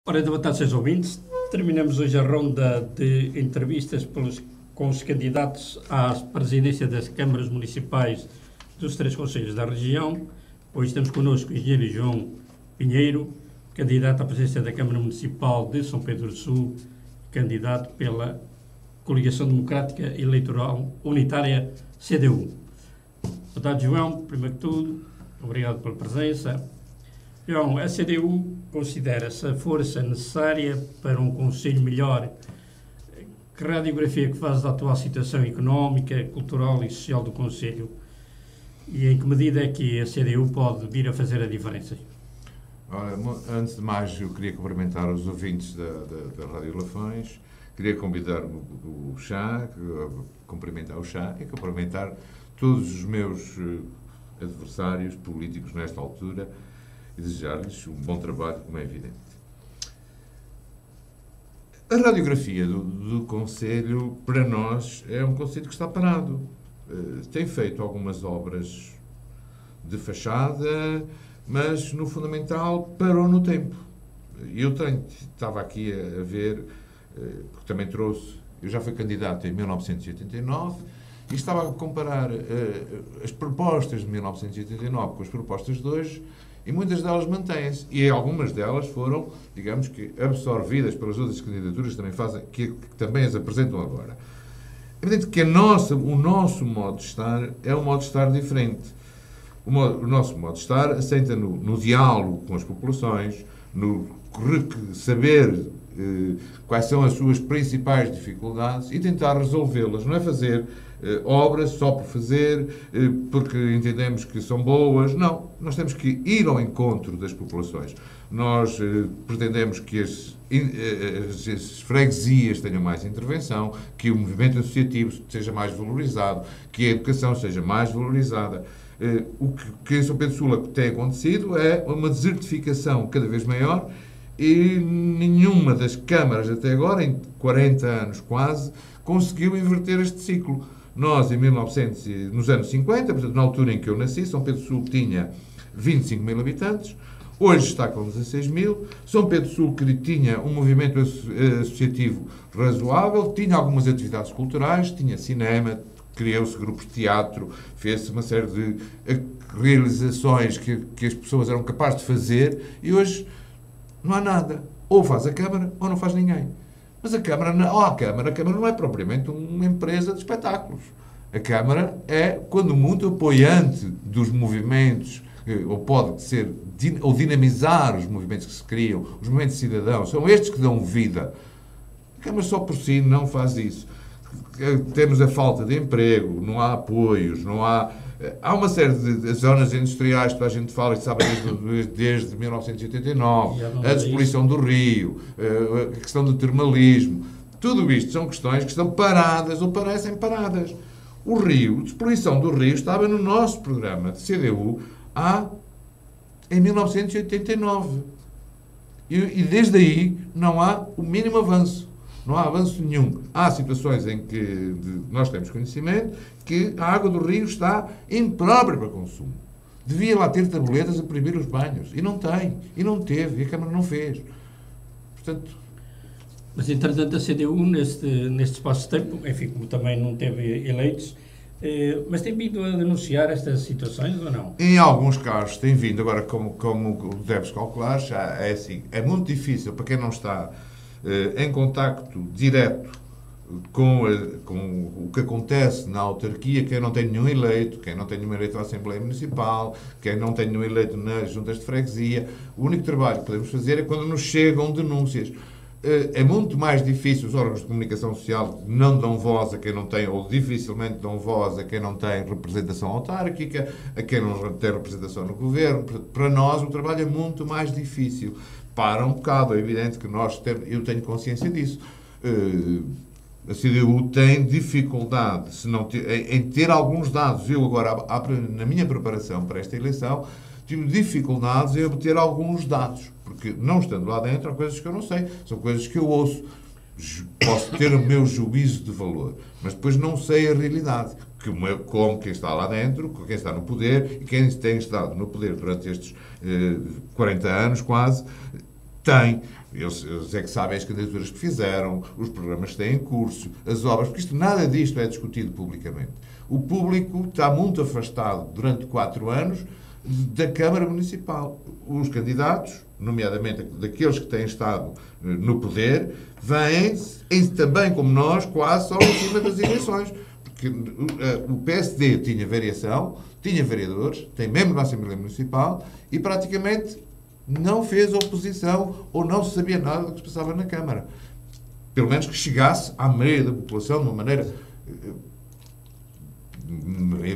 Ora, boa tarde, senhores ouvintes. Terminamos hoje a ronda de entrevistas com os candidatos à presidência das câmaras municipais dos três concelhos da região. Hoje temos connosco o engenheiro João Pinheiro, candidato à presidência da Câmara Municipal de São Pedro do Sul, candidato pela Coligação Democrática Eleitoral Unitária CDU. Boa tarde, João. Primeiro que tudo, obrigado pela presença. João, a CDU considera-se a força necessária para um conselho melhor. Que radiografia que faz da atual situação económica, cultural e social do concelho? E em que medida é que a CDU pode vir a fazer a diferença? Ora, antes de mais, eu queria cumprimentar os ouvintes da Rádio Lafões, queria convidar o Chá, cumprimentar o Chá e cumprimentar todos os meus adversários políticos nesta altura e desejar-lhes um bom trabalho, como é evidente. A radiografia do Conselho, para nós, é um Conselho que está parado. Tem feito algumas obras de fachada, mas, no fundamental, parou no tempo. Estava aqui a ver, porque também trouxe, eu já fui candidato em 1989, e estava a comparar as propostas de 1989 com as propostas de hoje, e muitas delas mantêm-se. E algumas delas foram, digamos que, absorvidas pelas outras candidaturas que também as apresentam agora. É evidente que o nosso modo de estar é um modo de estar diferente. O nosso modo de estar assenta no diálogo com as populações, no saber quais são as suas principais dificuldades e tentar resolvê-las. Não é fazer obras só por fazer, porque entendemos que são boas. Não, nós temos que ir ao encontro das populações. Nós pretendemos que as freguesias tenham mais intervenção, que o movimento associativo seja mais valorizado, que a educação seja mais valorizada. O que em São Pedro do Sul tem acontecido é uma desertificação cada vez maior e nenhuma das câmaras até agora, em 40 anos quase, conseguiu inverter este ciclo. Nós, nos anos 50, portanto, na altura em que eu nasci, São Pedro do Sul tinha 25 mil habitantes, hoje está com 16 mil. São Pedro do Sul, que tinha um movimento associativo razoável, tinha algumas atividades culturais, tinha cinema, criou-se grupos de teatro, fez-se uma série de realizações que as pessoas eram capazes de fazer, e hoje não há nada. Ou faz a Câmara, ou não faz ninguém. Mas a Câmara não é propriamente uma empresa de espetáculos. A Câmara é, quando muito, apoiante dos movimentos, ou pode ser, ou dinamizar os movimentos que se criam, os movimentos de cidadãos. São estes que dão vida. A Câmara só por si não faz isso. Temos a falta de emprego, não há apoios, não há... Há uma série de zonas industriais que a gente fala e sabe desde 1989, a despoluição do rio, a questão do termalismo. Tudo isto são questões que estão paradas ou parecem paradas. O rio, a despoluição do rio, estava no nosso programa de CDU em 1989. E desde aí não há o mínimo avanço. Não há avanço nenhum. Há situações em que nós temos conhecimento que a água do rio está imprópria para consumo. Devia lá ter tabuletas a proibir os banhos. E não tem. E não teve. E a Câmara não fez. Portanto... Mas, entretanto, a CDU, neste espaço de tempo, enfim, como também não teve eleitos, mas tem vindo a denunciar estas situações ou não? Em alguns casos tem vindo. Agora, como deves calcular, já é assim. É muito difícil para quem não está em contacto direto com o que acontece na autarquia, quem não tem nenhum eleito, quem não tem nenhum eleito na Assembleia Municipal, quem não tem nenhum eleito nas juntas de freguesia. O único trabalho que podemos fazer é quando nos chegam denúncias. É muito mais difícil, os órgãos de comunicação social não dão voz a quem não tem, ou dificilmente dão voz a quem não tem representação autárquica, a quem não tem representação no governo. Para nós o trabalho é muito mais difícil. Para um bocado, é evidente que eu tenho consciência disso. A CDU tem dificuldade em ter alguns dados. Eu agora, na minha preparação para esta eleição, tive dificuldades em obter alguns dados, porque não estando lá dentro, há coisas que eu não sei, são coisas que eu ouço. Posso ter o meu juízo de valor, mas depois não sei a realidade. Como quem está lá dentro, quem está no poder, e quem tem estado no poder durante estes 40 anos quase, Tem. Eles é que sabem as candidaturas que fizeram, os programas que têm em curso, as obras, porque nada disto é discutido publicamente. O público está muito afastado durante 4 anos da Câmara Municipal. Os candidatos, nomeadamente daqueles que têm estado no poder, vêm, também como nós, quase só em cima das eleições. Porque o PSD tinha variação, tinha vereadores, tem membro da Assembleia Municipal e praticamente não fez oposição ou não se sabia nada do que se passava na Câmara. Pelo menos que chegasse à maioria da população de uma maneira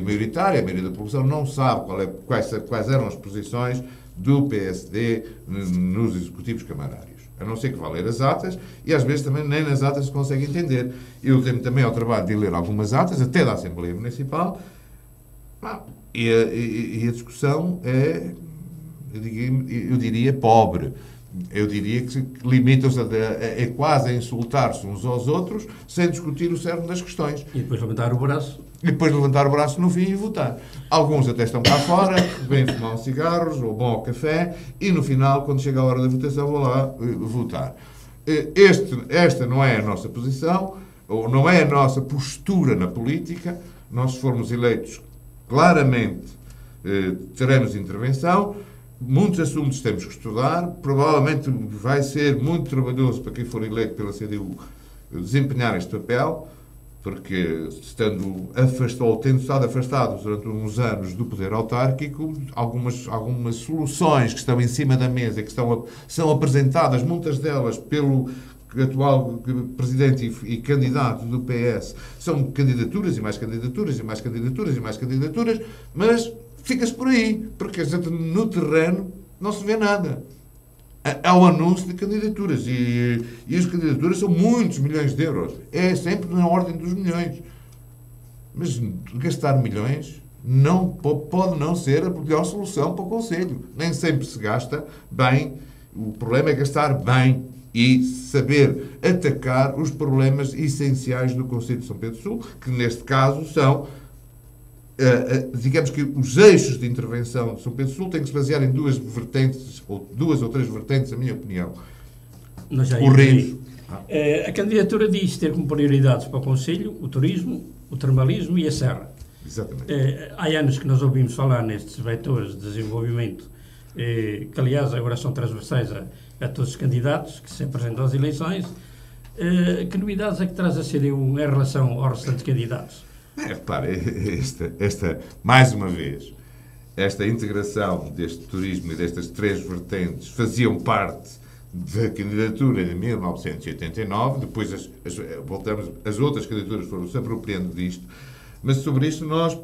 maioritária. A maioria da população não sabe quais eram as posições do PSD nos executivos camarários. A não ser que vá ler as atas, e às vezes também nem nas atas se consegue entender. Eu tenho também ao trabalho de ler algumas atas, até da Assembleia Municipal, e a discussão é, eu diria, pobre. Eu diria que limitam-se a quase a insultar-se uns aos outros sem discutir o cerne das questões. E depois levantar o braço. E depois levantar o braço no fim e votar. Alguns até estão cá fora, vêm fumar uns cigarros ou bom café e no final, quando chega a hora da votação, vão lá votar. Esta não é a nossa posição, ou não é a nossa postura na política. Nós, se formos eleitos, claramente teremos intervenção. Muitos assuntos temos que estudar. Provavelmente vai ser muito trabalhoso para quem for eleito pela CDU desempenhar este papel, porque tendo estado afastados durante uns anos do poder autárquico, algumas soluções que estão em cima da mesa, que são apresentadas, muitas delas pelo atual presidente e candidato do PS, são candidaturas e mais candidaturas e mais candidaturas e mais candidaturas, mas fica-se por aí, porque no terreno não se vê nada. Há o anúncio de candidaturas e as candidaturas são muitos milhões de euros. É sempre na ordem dos milhões. Mas gastar milhões pode não ser a melhor solução para o Conselho. Nem sempre se gasta bem. O problema é gastar bem e saber atacar os problemas essenciais do Conselho de São Pedro Sul, que neste caso são, digamos que os eixos de intervenção de São Pedro Sul têm que se basear em duas ou três vertentes, na minha opinião. O Rios. A candidatura diz ter como prioridades para o Conselho o turismo, o termalismo e a serra. Exatamente. Há anos que nós ouvimos falar nestes vetores de desenvolvimento, que aliás agora são transversais a todos os candidatos que se apresentam às eleições. Que novidades é que traz a CDU em relação aos restantes candidatos? Repare, mais uma vez, esta integração deste turismo e destas três vertentes faziam parte da candidatura de 1989, depois as outras candidaturas foram se apropriando disto, mas sobre isto nós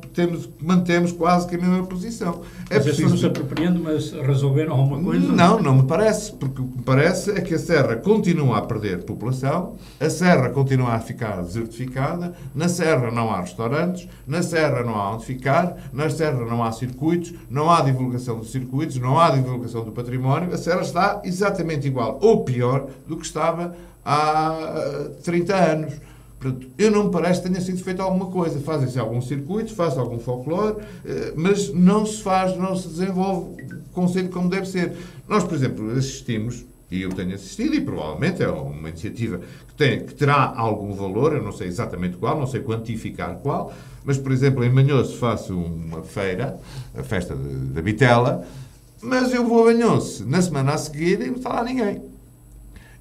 mantemos quase que a mesma posição. Vocês foram se apropriando, mas resolveram alguma coisa? Não me parece, porque o que me parece é que a Serra continua a perder população, a Serra continua a ficar desertificada, na Serra não há restaurantes, na Serra não há onde ficar, na Serra não há circuitos, não há divulgação de circuitos, não há divulgação do património, a Serra está exatamente igual, ou pior, do que estava há 30 anos. Portanto, eu não me parece que tenha sido feito alguma coisa. Fazem-se alguns circuitos, faz algum folclore, mas não se desenvolve o conceito como deve ser. Nós, por exemplo, assistimos, e eu tenho assistido, e provavelmente é uma iniciativa que terá algum valor, eu não sei exatamente qual, não sei quantificar qual, mas, por exemplo, em Manhoce faço uma feira, a festa da Vitela, mas eu vou a Manhoce na semana a seguir e não está lá ninguém.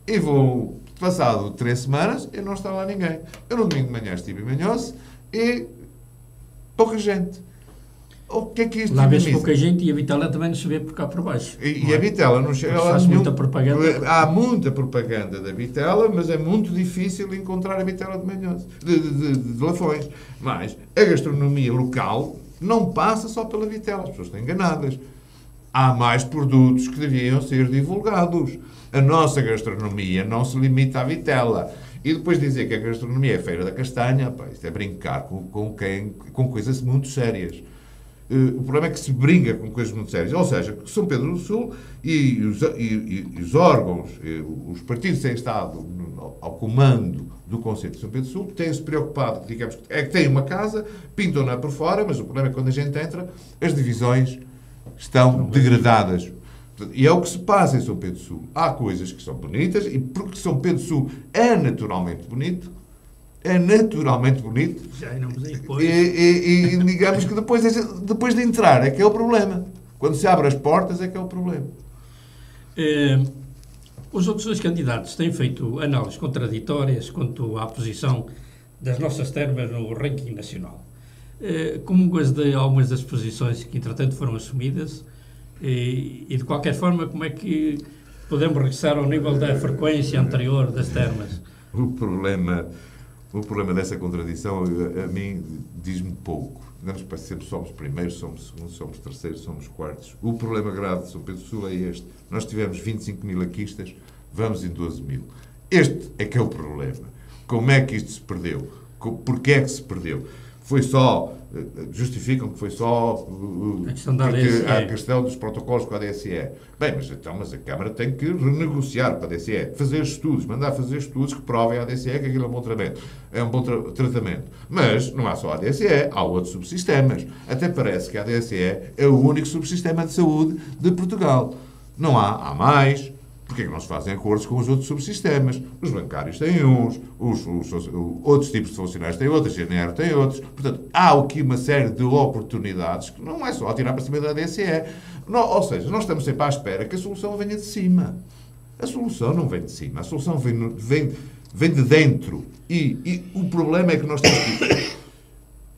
E vou... Passado 3 semanas, eu não está lá ninguém. Eu no domingo de manhã estive em Manhoce e pouca gente. O que é que isto lá vê-se pouca gente e a Vitela também não se vê por cá por baixo. E a Vitela não chega lá nenhum. Muita propaganda. Há muita propaganda da Vitela, mas é muito difícil encontrar a Vitela de Manhoce, de Lafões. Mas a gastronomia local não passa só pela Vitela. As pessoas estão enganadas. Há mais produtos que deviam ser divulgados. A nossa gastronomia não se limita à Vitela. E depois dizer que a gastronomia é a Feira da Castanha, isto é brincar com coisas muito sérias. O problema é que se brinca com coisas muito sérias. Ou seja, São Pedro do Sul e os órgãos, os partidos têm estado ao comando do Conselho de São Pedro do Sul, têm-se preocupado, digamos, é que têm uma casa, pintam-na por fora, mas o problema é que quando a gente entra, as divisões estão degradadas. E é o que se passa em São Pedro Sul. Há coisas que são bonitas, e porque São Pedro Sul é naturalmente bonito, Já iremos aí depois. e digamos que depois de entrar é que é o problema. Quando se abre as portas é que é o problema. Os outros dois candidatos têm feito análises contraditórias quanto à posição das nossas termas no ranking nacional. Comungas de algumas das posições que, entretanto, foram assumidas e, de qualquer forma, como é que podemos regressar ao nível da frequência anterior das termas? O problema dessa contradição, a mim, diz-me pouco. Nós sempre somos primeiros, somos segundos, somos terceiros, somos quartos. O problema grave de São Pedro Sul é este. Nós tivemos 25 mil aquistas, vamos em 12 mil. Este é que é o problema. Como é que isto se perdeu? Porquê é que se perdeu? Foi só... Justificam que foi só a questão dos protocolos com a DSE. Bem, mas a Câmara tem que renegociar com a DSE, fazer estudos, mandar fazer estudos que provem à DSE que aquilo é um bom tratamento. É um bom tratamento. Mas não há só a DSE, há outros subsistemas. Até parece que a DSE é o único subsistema de saúde de Portugal. Não há mais. Porque é que não se fazem acordos com os outros subsistemas? Os bancários têm uns, os outros tipos de funcionários têm outros, a GNR tem outros. Portanto, há aqui uma série de oportunidades que não é só tirar para cima da DSE. Ou seja, nós estamos sempre à espera que a solução venha de cima. A solução não vem de cima, a solução vem de dentro. E o problema é que nós temos que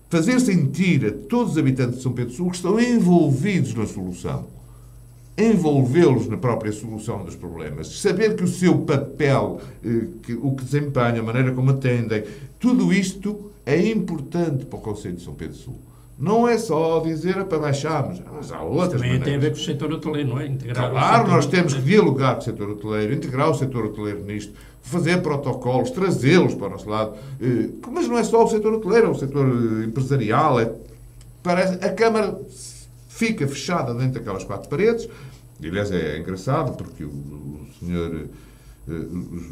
fazer sentir a todos os habitantes de São Pedro Sul que estão envolvidos na solução. Envolvê-los na própria solução dos problemas, saber que o seu papel, o que desempenham, a maneira como atendem, tudo isto é importante para o Conselho de São Pedro Sul. Não é só dizer para baixarmos, mas há outras também maneiras. Tem a ver com o setor hoteleiro, não é? Integrar claro, nós temos que dialogar com o setor hoteleiro, integrar o setor hoteleiro nisto, fazer protocolos, trazê-los para o nosso lado. Mas não é só o setor hoteleiro, é o setor empresarial. A Câmara fica fechada dentro daquelas quatro paredes. E, aliás, é engraçado porque os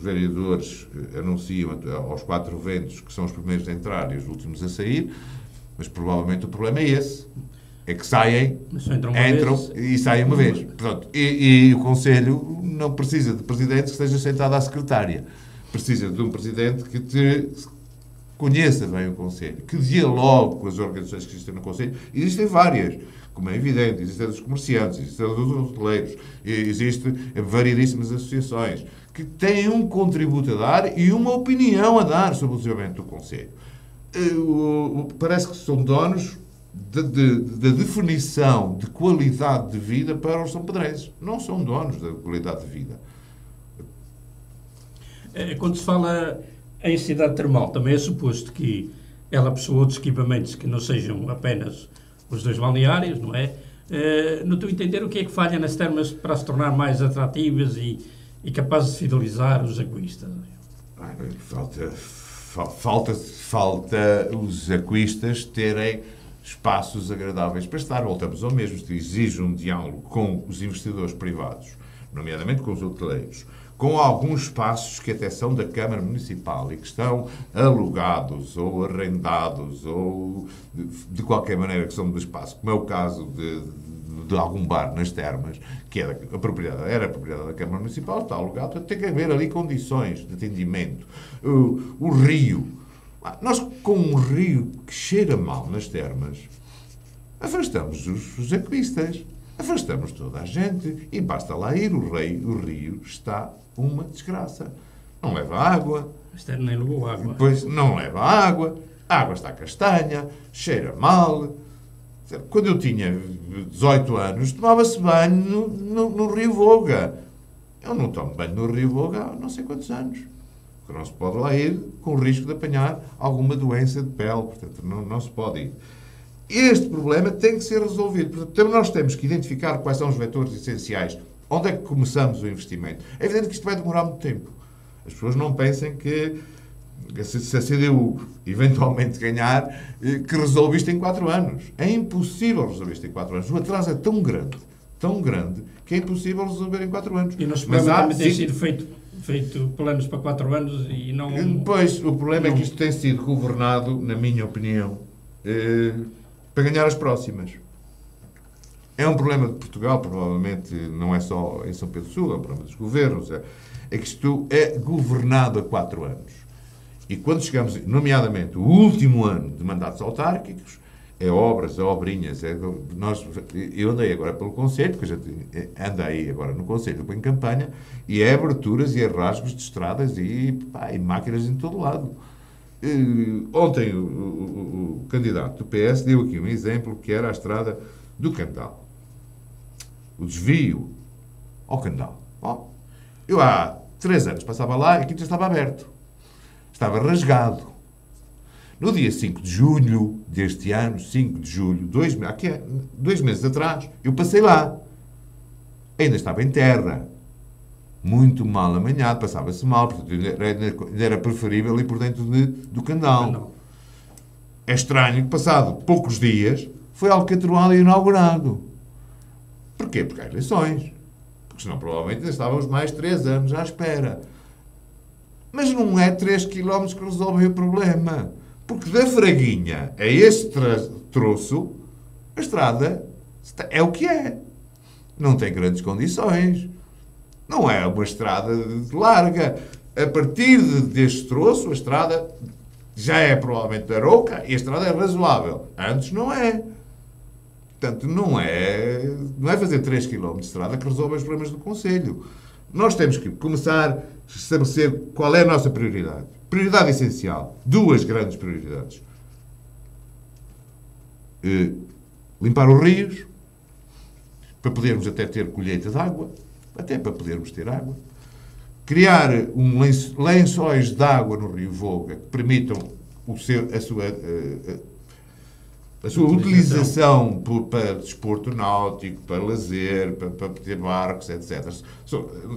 vereadores anunciam aos quatro ventos que são os primeiros a entrar e os últimos a sair, mas provavelmente o problema é esse. É que saem, entram e saem uma vez. Pronto. E o Conselho não precisa de presidente que esteja sentado à secretária. Precisa de um presidente que conheça bem o Conselho, que dialogue com as organizações que existem no Conselho. Existem várias, como é evidente. Existem dos comerciantes, existem dos hoteleiros, existem variedíssimas associações que têm um contributo a dar e uma opinião a dar sobre o desenvolvimento do Conselho. Parece que são donos da definição de qualidade de vida para os são-pedrenses. Não são donos da qualidade de vida. Quando se fala em cidade termal, também é suposto que ela possua outros equipamentos que não sejam apenas os dois balneários, não é? No teu entender, o que é que falha nas termas para se tornar mais atrativas e capazes de fidelizar os aquistas? Falta os aquistas terem espaços agradáveis para estar. Voltamos ao mesmo, se exige um diálogo com os investidores privados, nomeadamente com os hoteleiros, com alguns espaços que até são da Câmara Municipal e que estão alugados ou arrendados ou de qualquer maneira que são do espaço, como é o caso de algum bar nas termas, que era a propriedade da Câmara Municipal, está alugado, tem que haver ali condições de atendimento. O rio. Nós, com um rio que cheira mal nas termas, afastamos os aquistas, afastamos toda a gente e basta lá ir. O rio está uma desgraça. Não leva água. Este nem levou água. Pois, não leva água. A água está castanha, cheira mal. Quando eu tinha 18 anos, tomava-se banho no Rio Voga. Eu não tomo banho no Rio Voga há não sei quantos anos. Porque não se pode lá ir com o risco de apanhar alguma doença de pele. Portanto, não se pode ir. Este problema tem que ser resolvido. Portanto, nós temos que identificar quais são os vetores essenciais. Onde é que começamos o investimento? É evidente que isto vai demorar muito tempo. As pessoas não pensem que se a CDU eventualmente ganhar, que resolve isto em 4 anos. É impossível resolver isto em 4 anos. O atraso é tão grande, que é impossível resolver em 4 anos. E nós também tem sido feito planos para 4 anos e não... Pois, o problema é que isto tem sido governado, na minha opinião, para ganhar as próximas. É um problema de Portugal, provavelmente não é só em São Pedro Sul, é um problema dos governos. É que isto é governado há 4 anos. E quando chegamos, nomeadamente, o último ano de mandatos autárquicos, é obras, é obrinhas. Eu andei agora pelo Conselho, porque a gente anda aí agora no Conselho, em campanha, e é aberturas e é rasgos de estradas e máquinas em todo lado. Ontem o candidato do PS deu aqui um exemplo que era a estrada do Candal. O desvio ao Candal. Bom, eu há 3 anos passava lá e aquilo já estava aberto. Estava rasgado. No dia 5 de julho deste ano, 5 de julho, 2 meses atrás, eu passei lá. Ainda estava em terra. Muito mal amanhado, passava-se mal, portanto, ainda era preferível ir por dentro do Candal. É estranho que, passado poucos dias, foi alcatroado e inaugurado. Porquê? Porque há eleições. Porque senão, provavelmente, ainda estávamos mais 3 anos à espera. Mas não é 3 km que resolvem o problema. Porque da Fraguinha a este troço, a estrada é o que é. Não tem grandes condições. Não é uma estrada larga. A partir deste troço, a estrada já é provavelmente arouca e a estrada é razoável. Antes não é. Portanto, não é fazer 3 km de estrada que resolve os problemas do Conselho. Nós temos que começar a estabelecer qual é a nossa prioridade. Prioridade essencial. 2 grandes prioridades. Limpar os rios, para podermos até ter colheita de água, até para podermos ter água. Criar lençóis de água no Rio Voga que permitam a sua utilização para desporto náutico, para lazer, para ter barcos, etc.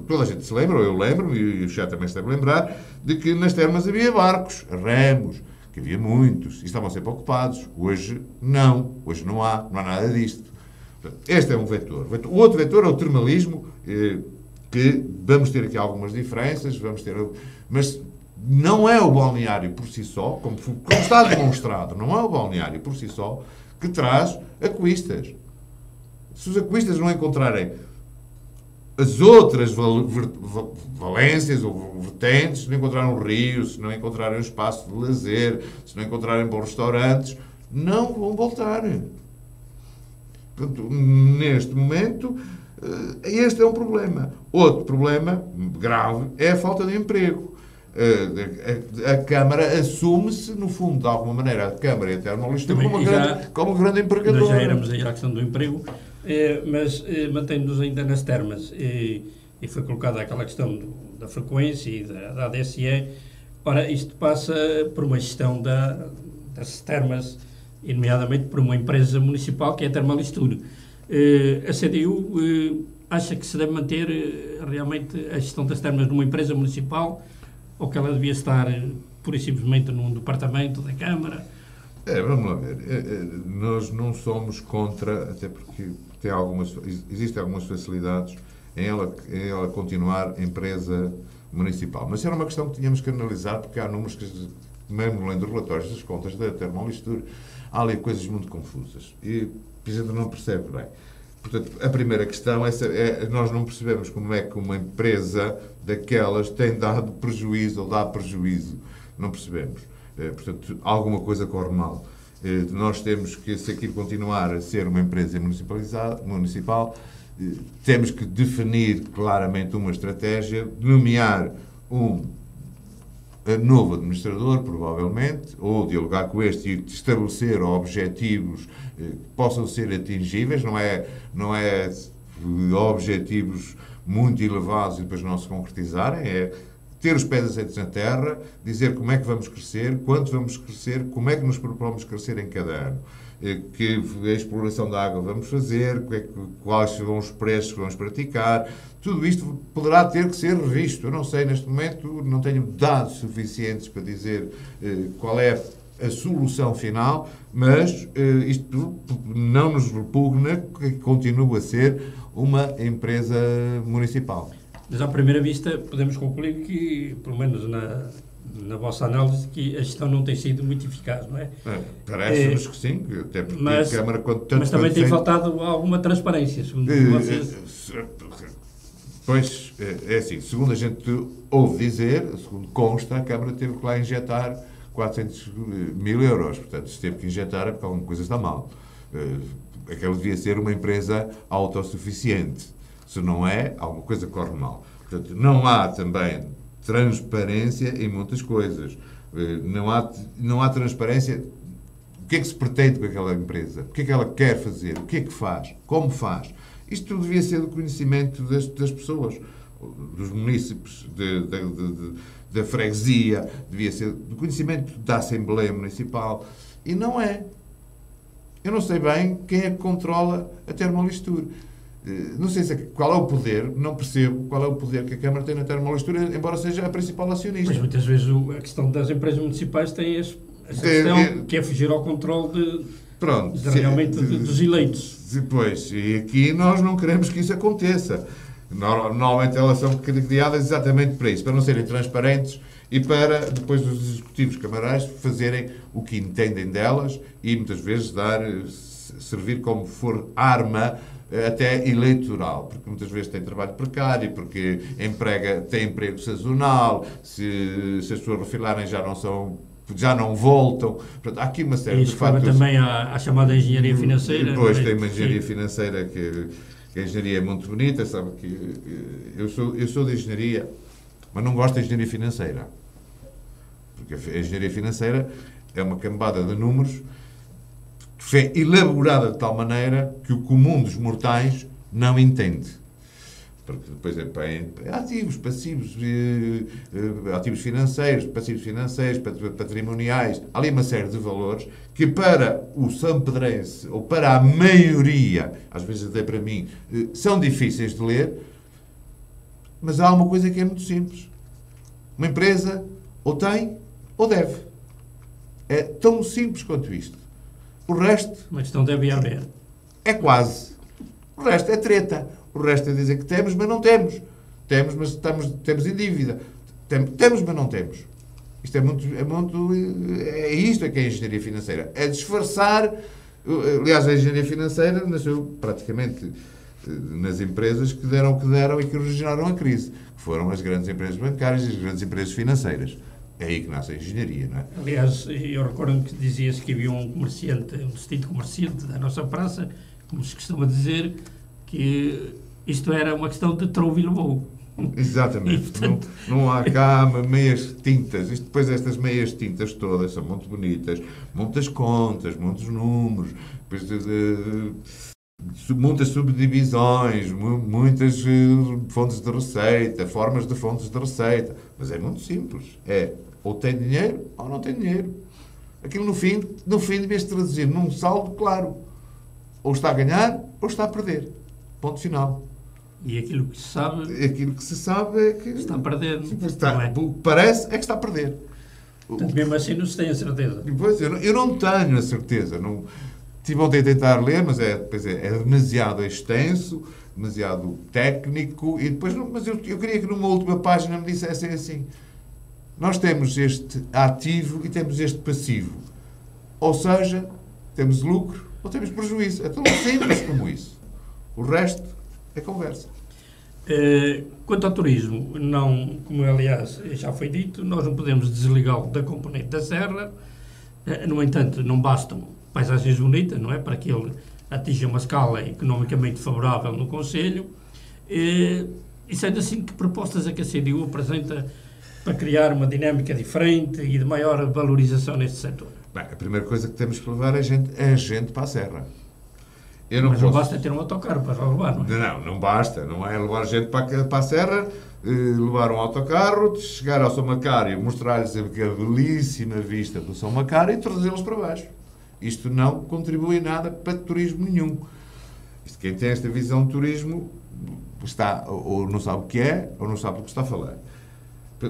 Toda a gente se lembra, ou eu lembro-me, e o Chá também se deve lembrar, de que nas termas havia barcos, remos, que havia muitos, e estavam sempre ocupados. Hoje não. Hoje não há nada disto. Este é um vetor. O outro vetor é o termalismo, que vamos ter aqui algumas diferenças, mas não é o balneário por si só, como está demonstrado, não é o balneário por si só que traz aquistas. Se os aquistas não encontrarem as outras valências ou vertentes, se não encontrarem um rio, se não encontrarem um espaço de lazer, se não encontrarem bons restaurantes, não vão voltar. Portanto, neste momento, este é um problema. Outro problema grave é a falta de emprego. A Câmara assume-se, no fundo, de alguma maneira, a Câmara e a Termolista como um grande empregador. Nós já éramos aí à questão do emprego, mas mantendo-nos ainda nas termas. E foi colocada aquela questão da frequência e da ADSE. Ora, isto passa por uma gestão das termas, e nomeadamente por uma empresa municipal, que é a Termalistur. A CDU acha que se deve manter realmente a gestão das termas numa empresa municipal, ou que ela devia estar, pura e simplesmente, num departamento da Câmara? Vamos lá ver. Nós não somos contra, até porque existem algumas facilidades em ela continuar empresa municipal. Mas era uma questão que tínhamos que analisar, porque há números que, mesmo lendo relatórios das contas da Termalistur, há ali coisas muito confusas. E a gente não percebe bem. Portanto, a primeira questão nós não percebemos como é que uma empresa daquelas tem dado prejuízo ou dá prejuízo. Não percebemos. Portanto, alguma coisa corre mal. Nós temos que, se aquilo continuar a ser uma empresa municipal, temos que definir claramente uma estratégia, nomear um novo administrador, provavelmente, ou dialogar com este e estabelecer objetivos que possam ser atingíveis, não é objetivos muito elevados e depois não se concretizarem, é ter os pés assentes na terra, dizer como é que vamos crescer, quanto vamos crescer, como é que nos propomos crescer em cada ano, que a exploração da água vamos fazer, quais serão os preços que vamos praticar. Tudo isto poderá ter que ser revisto. Eu não sei, neste momento, não tenho dados suficientes para dizer qual é a solução final, mas isto não nos repugna que continue a ser uma empresa municipal. Mas, à primeira vista, podemos concluir que, pelo menos na vossa análise, que a gestão não tem sido muito eficaz, não é? Parece-nos que sim, até porque mas, a Câmara, quando tanto... Mas também tem faltado alguma transparência, segundo vocês. Pois, é assim, segundo a gente ouve dizer, segundo consta, a Câmara teve que lá injetar 400 mil euros. Portanto, se teve que injetar é porque alguma coisa está mal. Aquela devia ser uma empresa autossuficiente. Se não é, alguma coisa corre mal. Portanto, não há também transparência em muitas coisas. Não há transparência. O que é que se pretende com aquela empresa? O que é que ela quer fazer? O que é que faz? Como faz? Isto tudo devia ser do conhecimento das pessoas, dos munícipes, da freguesia, devia ser do conhecimento da Assembleia Municipal. E não é. Eu não sei bem quem é que controla a Termolistur. Não sei qual é o poder, não percebo qual é o poder que a Câmara tem na Termolistur, embora seja a principal acionista. Mas muitas vezes a questão das empresas municipais tem essa questão que é fugir ao controle realmente dos eleitos. Depois, e aqui nós não queremos que isso aconteça. Normalmente elas são criadas exatamente para isso, para não serem transparentes e para depois os executivos camarais fazerem o que entendem delas e muitas vezes servir como for arma até eleitoral, porque muitas vezes tem trabalho precário, porque tem emprego sazonal, se as pessoas refilarem já não voltam. Portanto, há aqui uma série de fatores. Isso também à chamada engenharia financeira. Depois tem uma engenharia financeira que a engenharia é muito bonita, sabe que eu sou de engenharia, mas não gosto de engenharia financeira. Porque a engenharia financeira é uma cambada de números que é elaborada de tal maneira que o comum dos mortais não entende. Porque depois é ativos, passivos, ativos financeiros, passivos financeiros, patrimoniais, há ali uma série de valores que para o sampedrense, ou para a maioria, às vezes até para mim, são difíceis de ler, mas há uma coisa que é muito simples. Uma empresa ou tem ou deve. É tão simples quanto isto. O resto... Uma questão deve haver. É quase. O resto é treta. O resto é dizer que temos, mas não temos. Temos, mas temos em dívida. Temos, mas não temos. Isto é isto que é a engenharia financeira. É disfarçar... Aliás, a engenharia financeira nasceu praticamente nas empresas que deram o que deram e que originaram a crise. Que foram as grandes empresas bancárias e as grandes empresas financeiras. É aí que nasce a engenharia, não é? Aliás, eu recordo que dizia-se que havia um distinto comerciante da nossa praça, como se costuma dizer, que isto era uma questão de trove e levou. Exatamente. E, portanto... não há cá meias tintas. Depois estas meias tintas todas são muito bonitas. Muitas contas, muitos números, muitas subdivisões, muitas fontes de receita, formas de fontes de receita. Mas é muito simples. Ou tem dinheiro ou não tem dinheiro. Aquilo no fim devia-se traduzir num saldo claro. Ou está a ganhar ou está a perder. Ponto final. E aquilo que se sabe... Aquilo que se sabe é que... Está a perder. O que parece é que está a perder. Portanto, mesmo assim não se tem a certeza. Pois, eu não tenho a certeza. Tive ontem a tentar ler, mas é demasiado extenso, demasiado técnico. E depois, mas eu queria que numa última página me dissessem assim: nós temos este ativo e temos este passivo. Ou seja, temos lucro ou temos prejuízo. É tão simples como isso. O resto é conversa. Quanto ao turismo, não, como aliás já foi dito, nós não podemos desligá-lo da componente da serra. No entanto, não bastam paisagens bonitas, não é? Para que ele atinja uma escala economicamente favorável no Conselho. E sendo assim, que propostas é que a CDU apresenta para criar uma dinâmica diferente e de maior valorização neste setor? Bem, a primeira coisa que temos que levar é gente para a serra. Mas não basta ter um autocarro para levar, não é? Não basta. Não é levar gente para a serra, levar um autocarro, chegar ao São Macário, mostrar-lhes a belíssima vista do São Macário e trazê-los para baixo. Isto não contribui em nada para turismo nenhum. Quem tem esta visão de turismo está ou não sabe o que é ou não sabe do que está a falar.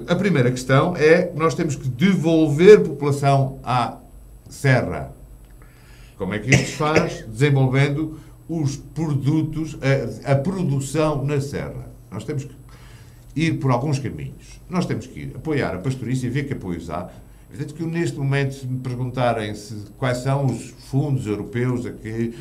A primeira questão é que nós temos que devolver população à serra. Como é que isto se faz? Desenvolvendo os produtos, a produção na serra. Nós temos que... ir por alguns caminhos. Nós temos que ir apoiar a pastorícia e ver que apoios há. É evidente que neste momento, se me perguntarem quais são os fundos europeus a que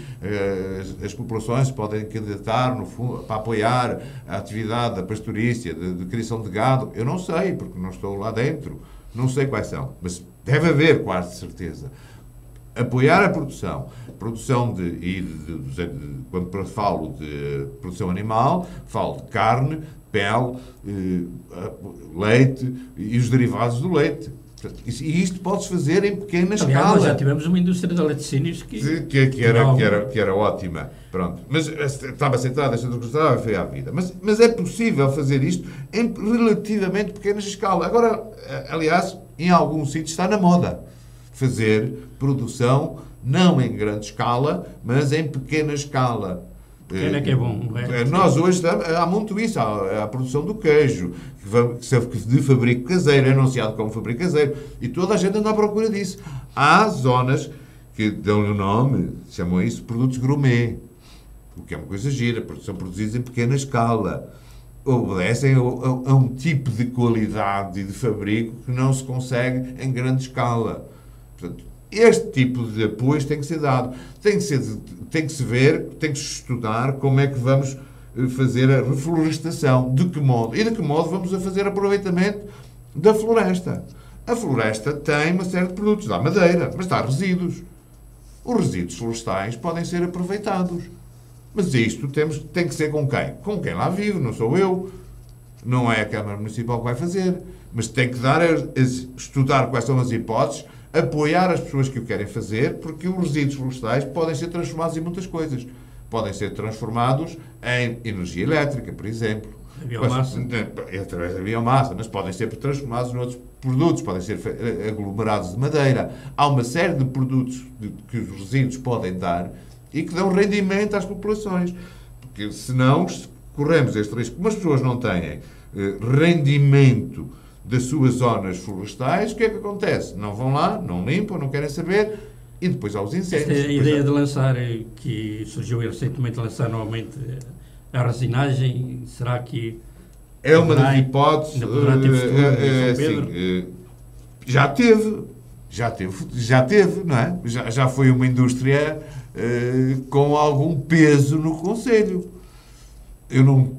as populações podem candidatar no fundo, para apoiar a atividade da pastorícia, de criação de gado, eu não sei, porque não estou lá dentro. Não sei quais são, mas deve haver, quase de certeza. Apoiar a produção quando falo de produção animal, falo de carne, pele, leite e os derivados do leite. E isto pode-se fazer em pequena escala. Nós já tivemos uma indústria de laticínios que era ótima. Pronto. Mas estava centrada, foi à vida. Mas é possível fazer isto em relativamente pequena escala. Agora, aliás, em alguns sítios está na moda fazer produção não em grande escala, mas em pequena escala. Pequena que é bom. Nós hoje há muito isso, há a produção do queijo, de fabrico caseiro, é anunciado como fabrico caseiro, e toda a gente anda à procura disso. Há zonas que dão-lhe o nome, chamam isso produtos gourmet, o que é uma coisa gira, são produzidos em pequena escala, obedecem a um tipo de qualidade e de fabrico que não se consegue em grande escala. Portanto, este tipo de apoios tem que ser dado. Tem que se ver, tem que se estudar como é que vamos fazer a reflorestação. De que modo? E de que modo vamos a fazer aproveitamento da floresta? A floresta tem uma série de produtos. Dá madeira, mas dá resíduos. Os resíduos florestais podem ser aproveitados. Mas isto tem que ser com quem? Com quem lá vive, não sou eu. Não é a Câmara Municipal que vai fazer. Mas tem que estudar quais são as hipóteses, apoiar as pessoas que o querem fazer, porque os resíduos florestais podem ser transformados em muitas coisas. Podem ser transformados em energia elétrica, por exemplo. A biomassa. Através da biomassa, mas podem ser transformados em outros produtos, podem ser aglomerados de madeira. Há uma série de produtos que os resíduos podem dar e que dão rendimento às populações. Porque senão corremos este risco. Como as pessoas não têm rendimento das suas zonas florestais, o que é que acontece? Não vão lá, não limpam, não querem saber, e depois há os incêndios. Esta ideia de lançar, que surgiu recentemente, lançar novamente a resinagem, será que... É uma das hipóteses. Já teve, não é? Já foi uma indústria com algum peso no Conselho. Eu não...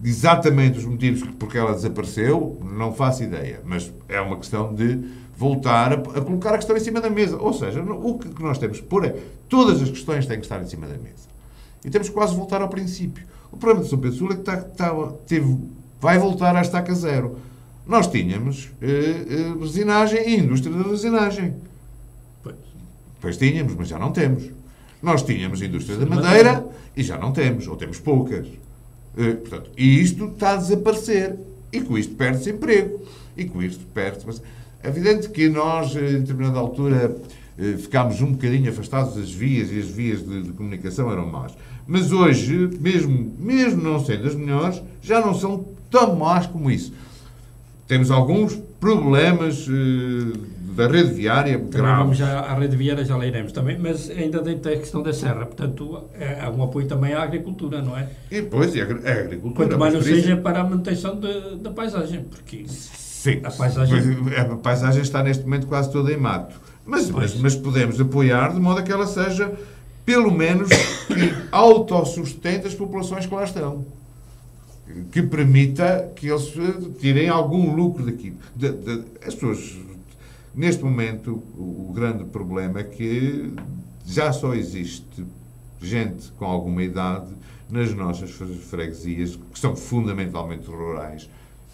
Exatamente os motivos porque ela desapareceu, não faço ideia, mas é uma questão de voltar a colocar a questão em cima da mesa. Ou seja, o que nós temos que pôr é todas as questões têm que estar em cima da mesa. E temos que quase voltar ao princípio. O problema de São Pedro Sula é que vai voltar à estaca zero. Nós tínhamos resinagem e indústria da resinagem. Pois tínhamos, mas já não temos. Nós tínhamos indústria da madeira e já não temos, ou temos poucas. Portanto, e isto está a desaparecer. E com isto perde-se emprego. E com isto perde-se... Mas é evidente que nós, em determinada altura, ficámos um bocadinho afastados das vias, e as vias de comunicação eram más. Mas hoje, mesmo não sendo as melhores, já não são tão más como isso. Temos alguns problemas da rede viária graves. Vamos já à rede viária, já lá iremos também, mas ainda dentro da questão da serra, portanto, há um apoio também à agricultura, não é? E depois, a agricultura... Quanto mais não seja para a manutenção da paisagem, porque sim, a paisagem está neste momento quase toda em mato. Mas podemos apoiar de modo a que ela seja, pelo menos, que autossustente as populações que lá estão. Que permita que eles tirem algum lucro daqui. As pessoas, neste momento, o grande problema é que já só existe gente com alguma idade nas nossas freguesias, que são fundamentalmente rurais,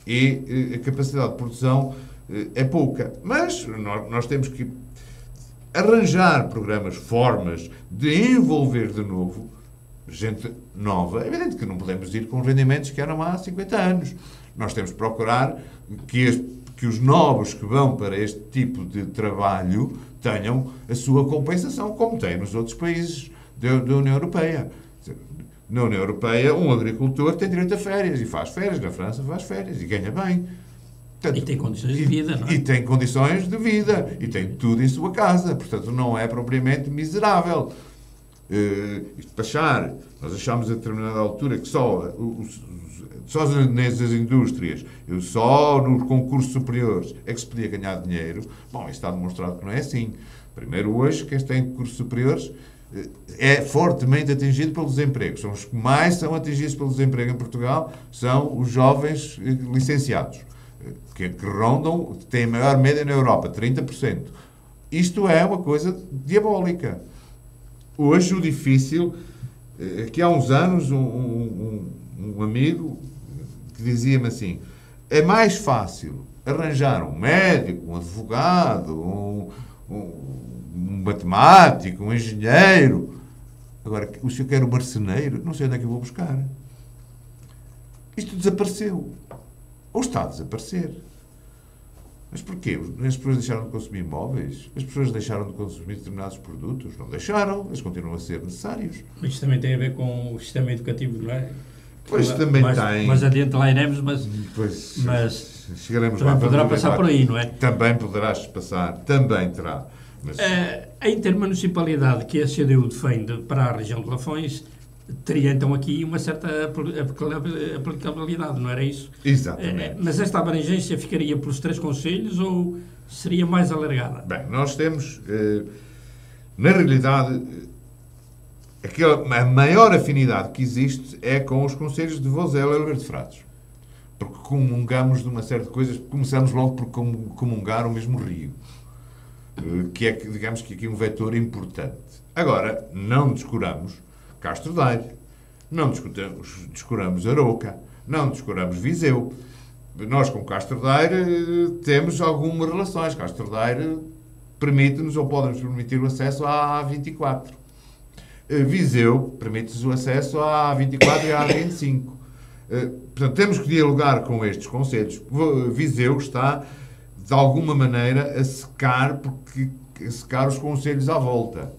e a capacidade de produção é pouca. Mas nós temos que arranjar programas, formas de envolver de novo gente nova. É evidente que não podemos ir com rendimentos que eram há 50 anos. Nós temos de procurar que os novos que vão para este tipo de trabalho tenham a sua compensação, como tem nos outros países da União Europeia. Na União Europeia, um agricultor tem direito a férias, e faz férias. Na França faz férias, e ganha bem. Portanto, e tem condições de vida, não é? E tem condições de vida, e tem tudo em sua casa. Portanto, não é propriamente miserável. Despachar, nós achámos a determinada altura que só nas indústrias, só nos concursos superiores é que se podia ganhar dinheiro. Bom, isso está demonstrado que não é assim. Primeiro, hoje, quem tem concursos superiores é fortemente atingido pelo desemprego. São os que mais são atingidos pelo desemprego em Portugal, são os jovens licenciados, que rondam, têm a maior média na Europa, 30%. Isto é uma coisa diabólica. Hoje, o difícil, que há uns anos, um amigo que dizia-me assim, é mais fácil arranjar um médico, um advogado, um matemático, um engenheiro. Agora, o senhor quer um marceneiro? Não sei onde é que eu vou buscar. Isto desapareceu. Ou está a desaparecer. Mas porquê? As pessoas deixaram de consumir móveis? As pessoas deixaram de consumir determinados produtos? Não deixaram, eles continuam a ser necessários. Mas isto também tem a ver com o sistema educativo, não é? Pois também tem. Mas adiante lá iremos, mas chegaremos também lá. Poderá passar por aí, não é? Também poderás passar, também terá. Mas... A intermunicipalidade que a CDU defende para a região de Lafões teria então aqui uma certa aplicabilidade, não era isso? Exatamente. Mas esta abrangência ficaria pelos 3 concelhos ou seria mais alargada? Bem, nós temos, na realidade, a maior afinidade que existe é com os concelhos de Vozela e Oliveira de Frades. Porque comungamos de uma série de coisas, começamos logo por comungar o mesmo rio. Que é, digamos que aqui um vetor importante. Agora, não descuramos Castro Daire, não descuramos Arouca, não descuramos Viseu. Nós com Castro Daire temos algumas relações. Castro Daire permite-nos ou pode-nos permitir o acesso à A24. Viseu permite-nos o acesso à A24 e à A25. Portanto, temos que dialogar com estes concelhos. Viseu está de alguma maneira a secar os concelhos à volta.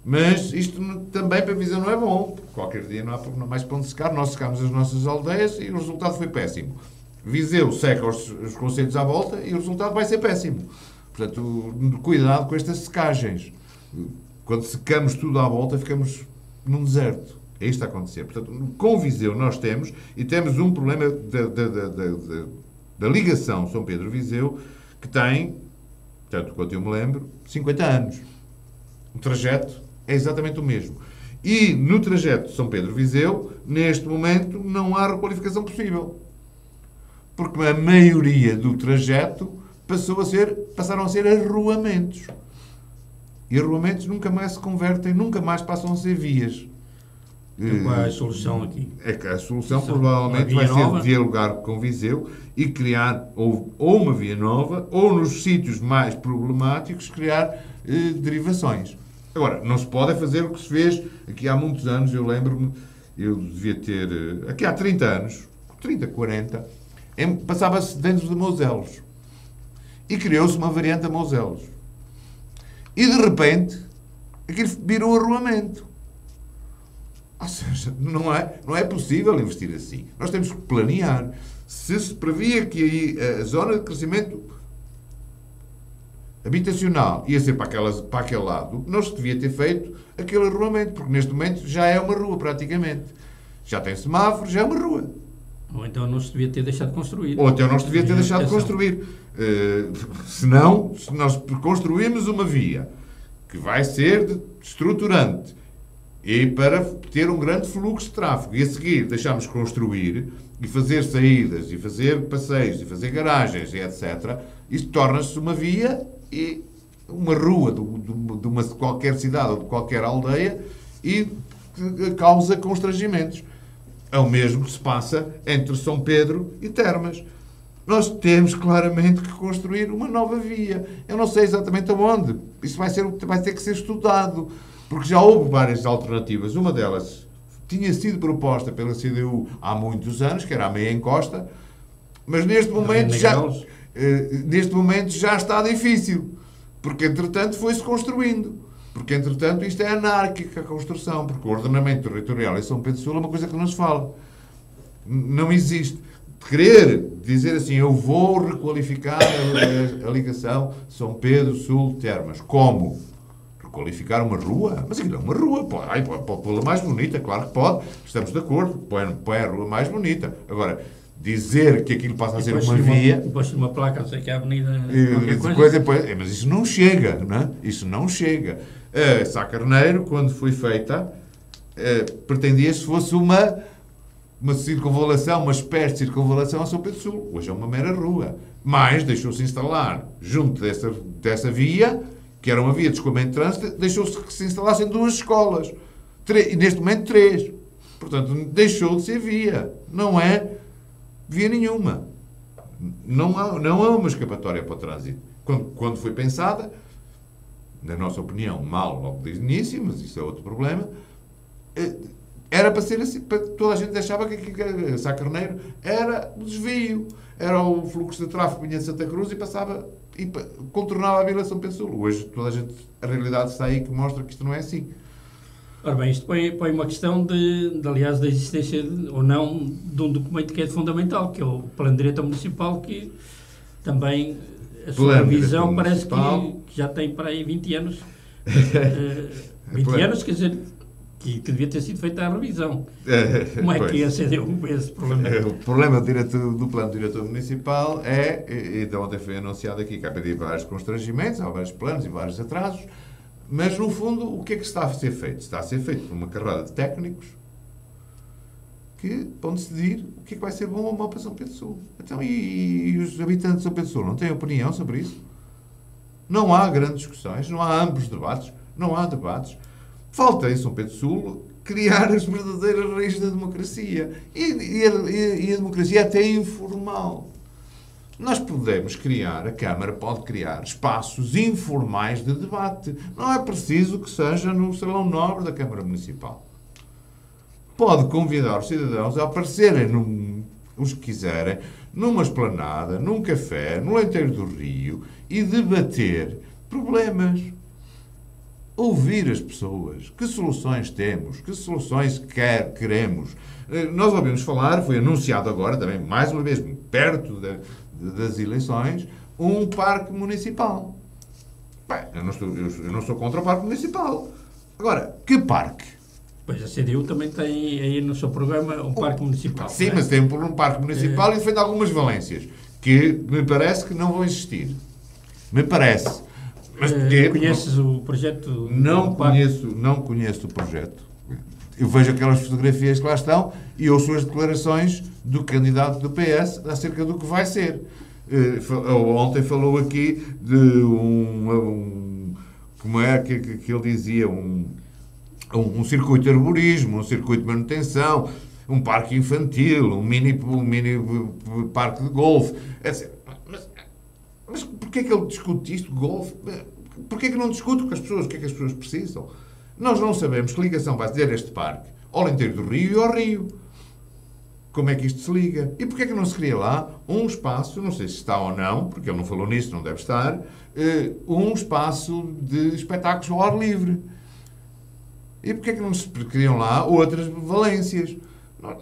Mas isto também para Viseu não é bom. Qualquer dia não há mais para onde secar. Nós secámos as nossas aldeias e o resultado foi péssimo. Viseu seca os concelhos à volta e o resultado vai ser péssimo. Portanto, cuidado com estas secagens. Quando secamos tudo à volta, ficamos num deserto. É isto a acontecer. Portanto, com Viseu nós temos um problema da ligação São Pedro-Viseu, que tem, tanto quanto eu me lembro, 50 anos. O trajeto é exatamente o mesmo. E no trajeto de São Pedro-Viseu, neste momento, não há requalificação possível. Porque a maioria do trajeto passaram a ser arruamentos. E arruamentos nunca mais se convertem, nunca mais passam a ser vias. Qual é a solução aqui? É que a solução provavelmente vai ser dialogar com Viseu e criar ou uma via nova, ou nos sítios mais problemáticos, criar derivações. Agora, não se pode fazer o que se fez aqui há muitos anos. Eu lembro-me, eu devia ter, aqui há 30 anos, 30, 40, passava-se dentro de Mouselos. E criou-se uma variante a Mouselos. E, de repente, aquilo virou arruamento. Ou seja, não é possível investir assim. Nós temos que planear. Se se previa que aí a zona de crescimento habitacional ia ser para aquele lado, não se devia ter feito aquele arruamento, porque neste momento já é uma rua, praticamente. Já tem semáforos, já é uma rua. Ou então não se devia ter deixado de construir. Ou então não se devia ter deixado de construir. Senão, se nós construímos uma via que vai ser estruturante e para ter um grande fluxo de tráfego, e a seguir deixamos construir e fazer saídas, e fazer passeios, e fazer garagens, e etc., isto torna-se uma via e uma rua de uma qualquer cidade ou de qualquer aldeia e causa constrangimentos. É o mesmo que se passa entre São Pedro e Termas. Nós temos claramente que construir uma nova via. Eu não sei exatamente aonde. Isso vai ter que ser estudado. Porque já houve várias alternativas. Uma delas tinha sido proposta pela CDU há muitos anos, que era a meia encosta, mas neste momento já está difícil. Porque, entretanto, foi-se construindo. Porque, entretanto, isto é anárquica a construção. Porque o ordenamento territorial em São Pedro Sul é uma coisa que não se fala. Não existe. Querer dizer assim, eu vou requalificar a ligação São Pedro Sul-Termas. Como? qualificar uma rua, mas aquilo é uma rua, pode pô-la mais bonita, claro que pode, estamos de acordo, põe a rua mais bonita. Agora, dizer que aquilo passa a ser uma via... Depois uma placa, não sei que é a avenida... Mas isso não chega, não é? Isso não chega. Sá Carneiro, quando foi feita, pretendia-se que fosse uma circunvalação, uma espécie de circunvalação a São Pedro Sul. Hoje é uma mera rua. Mas deixou-se instalar, junto dessa via, que era uma via de escoamento de trânsito, deixou-se que se instalassem 2 escolas. E neste momento 3. Portanto, deixou de ser via. Não é via nenhuma. Não há uma escapatória para o trânsito. Quando foi pensada, na nossa opinião, mal logo desde o início, mas isso é outro problema, era para ser assim, toda a gente achava que Sá Carneiro era o desvio, era o fluxo de tráfego que vinha de Santa Cruz e passava e contornava a Vila São Pedro Sul. Hoje a realidade está aí que mostra que isto não é assim. Ora bem, isto põe uma questão aliás, da existência ou não de um documento que é fundamental, que é o Plano de Direito Municipal, que também a sua revisão parece que já tem para aí 20 anos. 20 anos, quer dizer, que devia ter sido feita a revisão. Como é que acendeu esse problema? O problema do Plano de Diretor Municipal então ontem foi anunciado aqui que há vários constrangimentos, há vários planos e vários atrasos, mas no fundo o que é que está a ser feito? Está a ser feito por uma carrada de técnicos que vão decidir o que é que vai ser bom ou mau para São Pedro Sul. Então, e os habitantes de São Pedro Sul não têm opinião sobre isso? Não há grandes discussões, não há amplos debates, não há debates. Falta em São Pedro Sul criar as verdadeiras raízes da democracia. E a democracia até informal. Nós podemos criar, a Câmara pode criar espaços informais de debate. Não é preciso que seja no Salão Nobre da Câmara Municipal. Pode convidar os cidadãos a aparecerem, os que quiserem, numa esplanada, num café, no Lenteiro do Rio e debater problemas. Ouvir as pessoas, que soluções temos, que soluções queremos. Nós ouvimos falar, foi anunciado agora, também mais uma vez, perto das eleições, um parque municipal. Bem, eu não sou contra o parque municipal. Agora, que parque? Pois a CDU também tem aí no seu programa um parque municipal. Sim, mas tem um parque municipal e defende algumas valências, que me parece que não vão existir. Me parece. Mas conheces o projeto? Não conheço o projeto. Eu vejo aquelas fotografias que lá estão e ouço as declarações do candidato do PS acerca do que vai ser. Ontem falou aqui de como é que ele dizia, um circuito de arborismo, um circuito de manutenção, um parque infantil, um mini parque de golfe. Mas porquê é que ele discute isto, golfe? Porquê é que não discute com as pessoas o que é que as pessoas precisam? Nós não sabemos que ligação vai ter este parque ao Lenteiro do Rio e ao Rio. Como é que isto se liga? E porquê é que não se cria lá um espaço, não sei se está ou não, porque ele não falou nisso, não deve estar, um espaço de espetáculos ao ar livre? E porquê é que não se criam lá outras valências?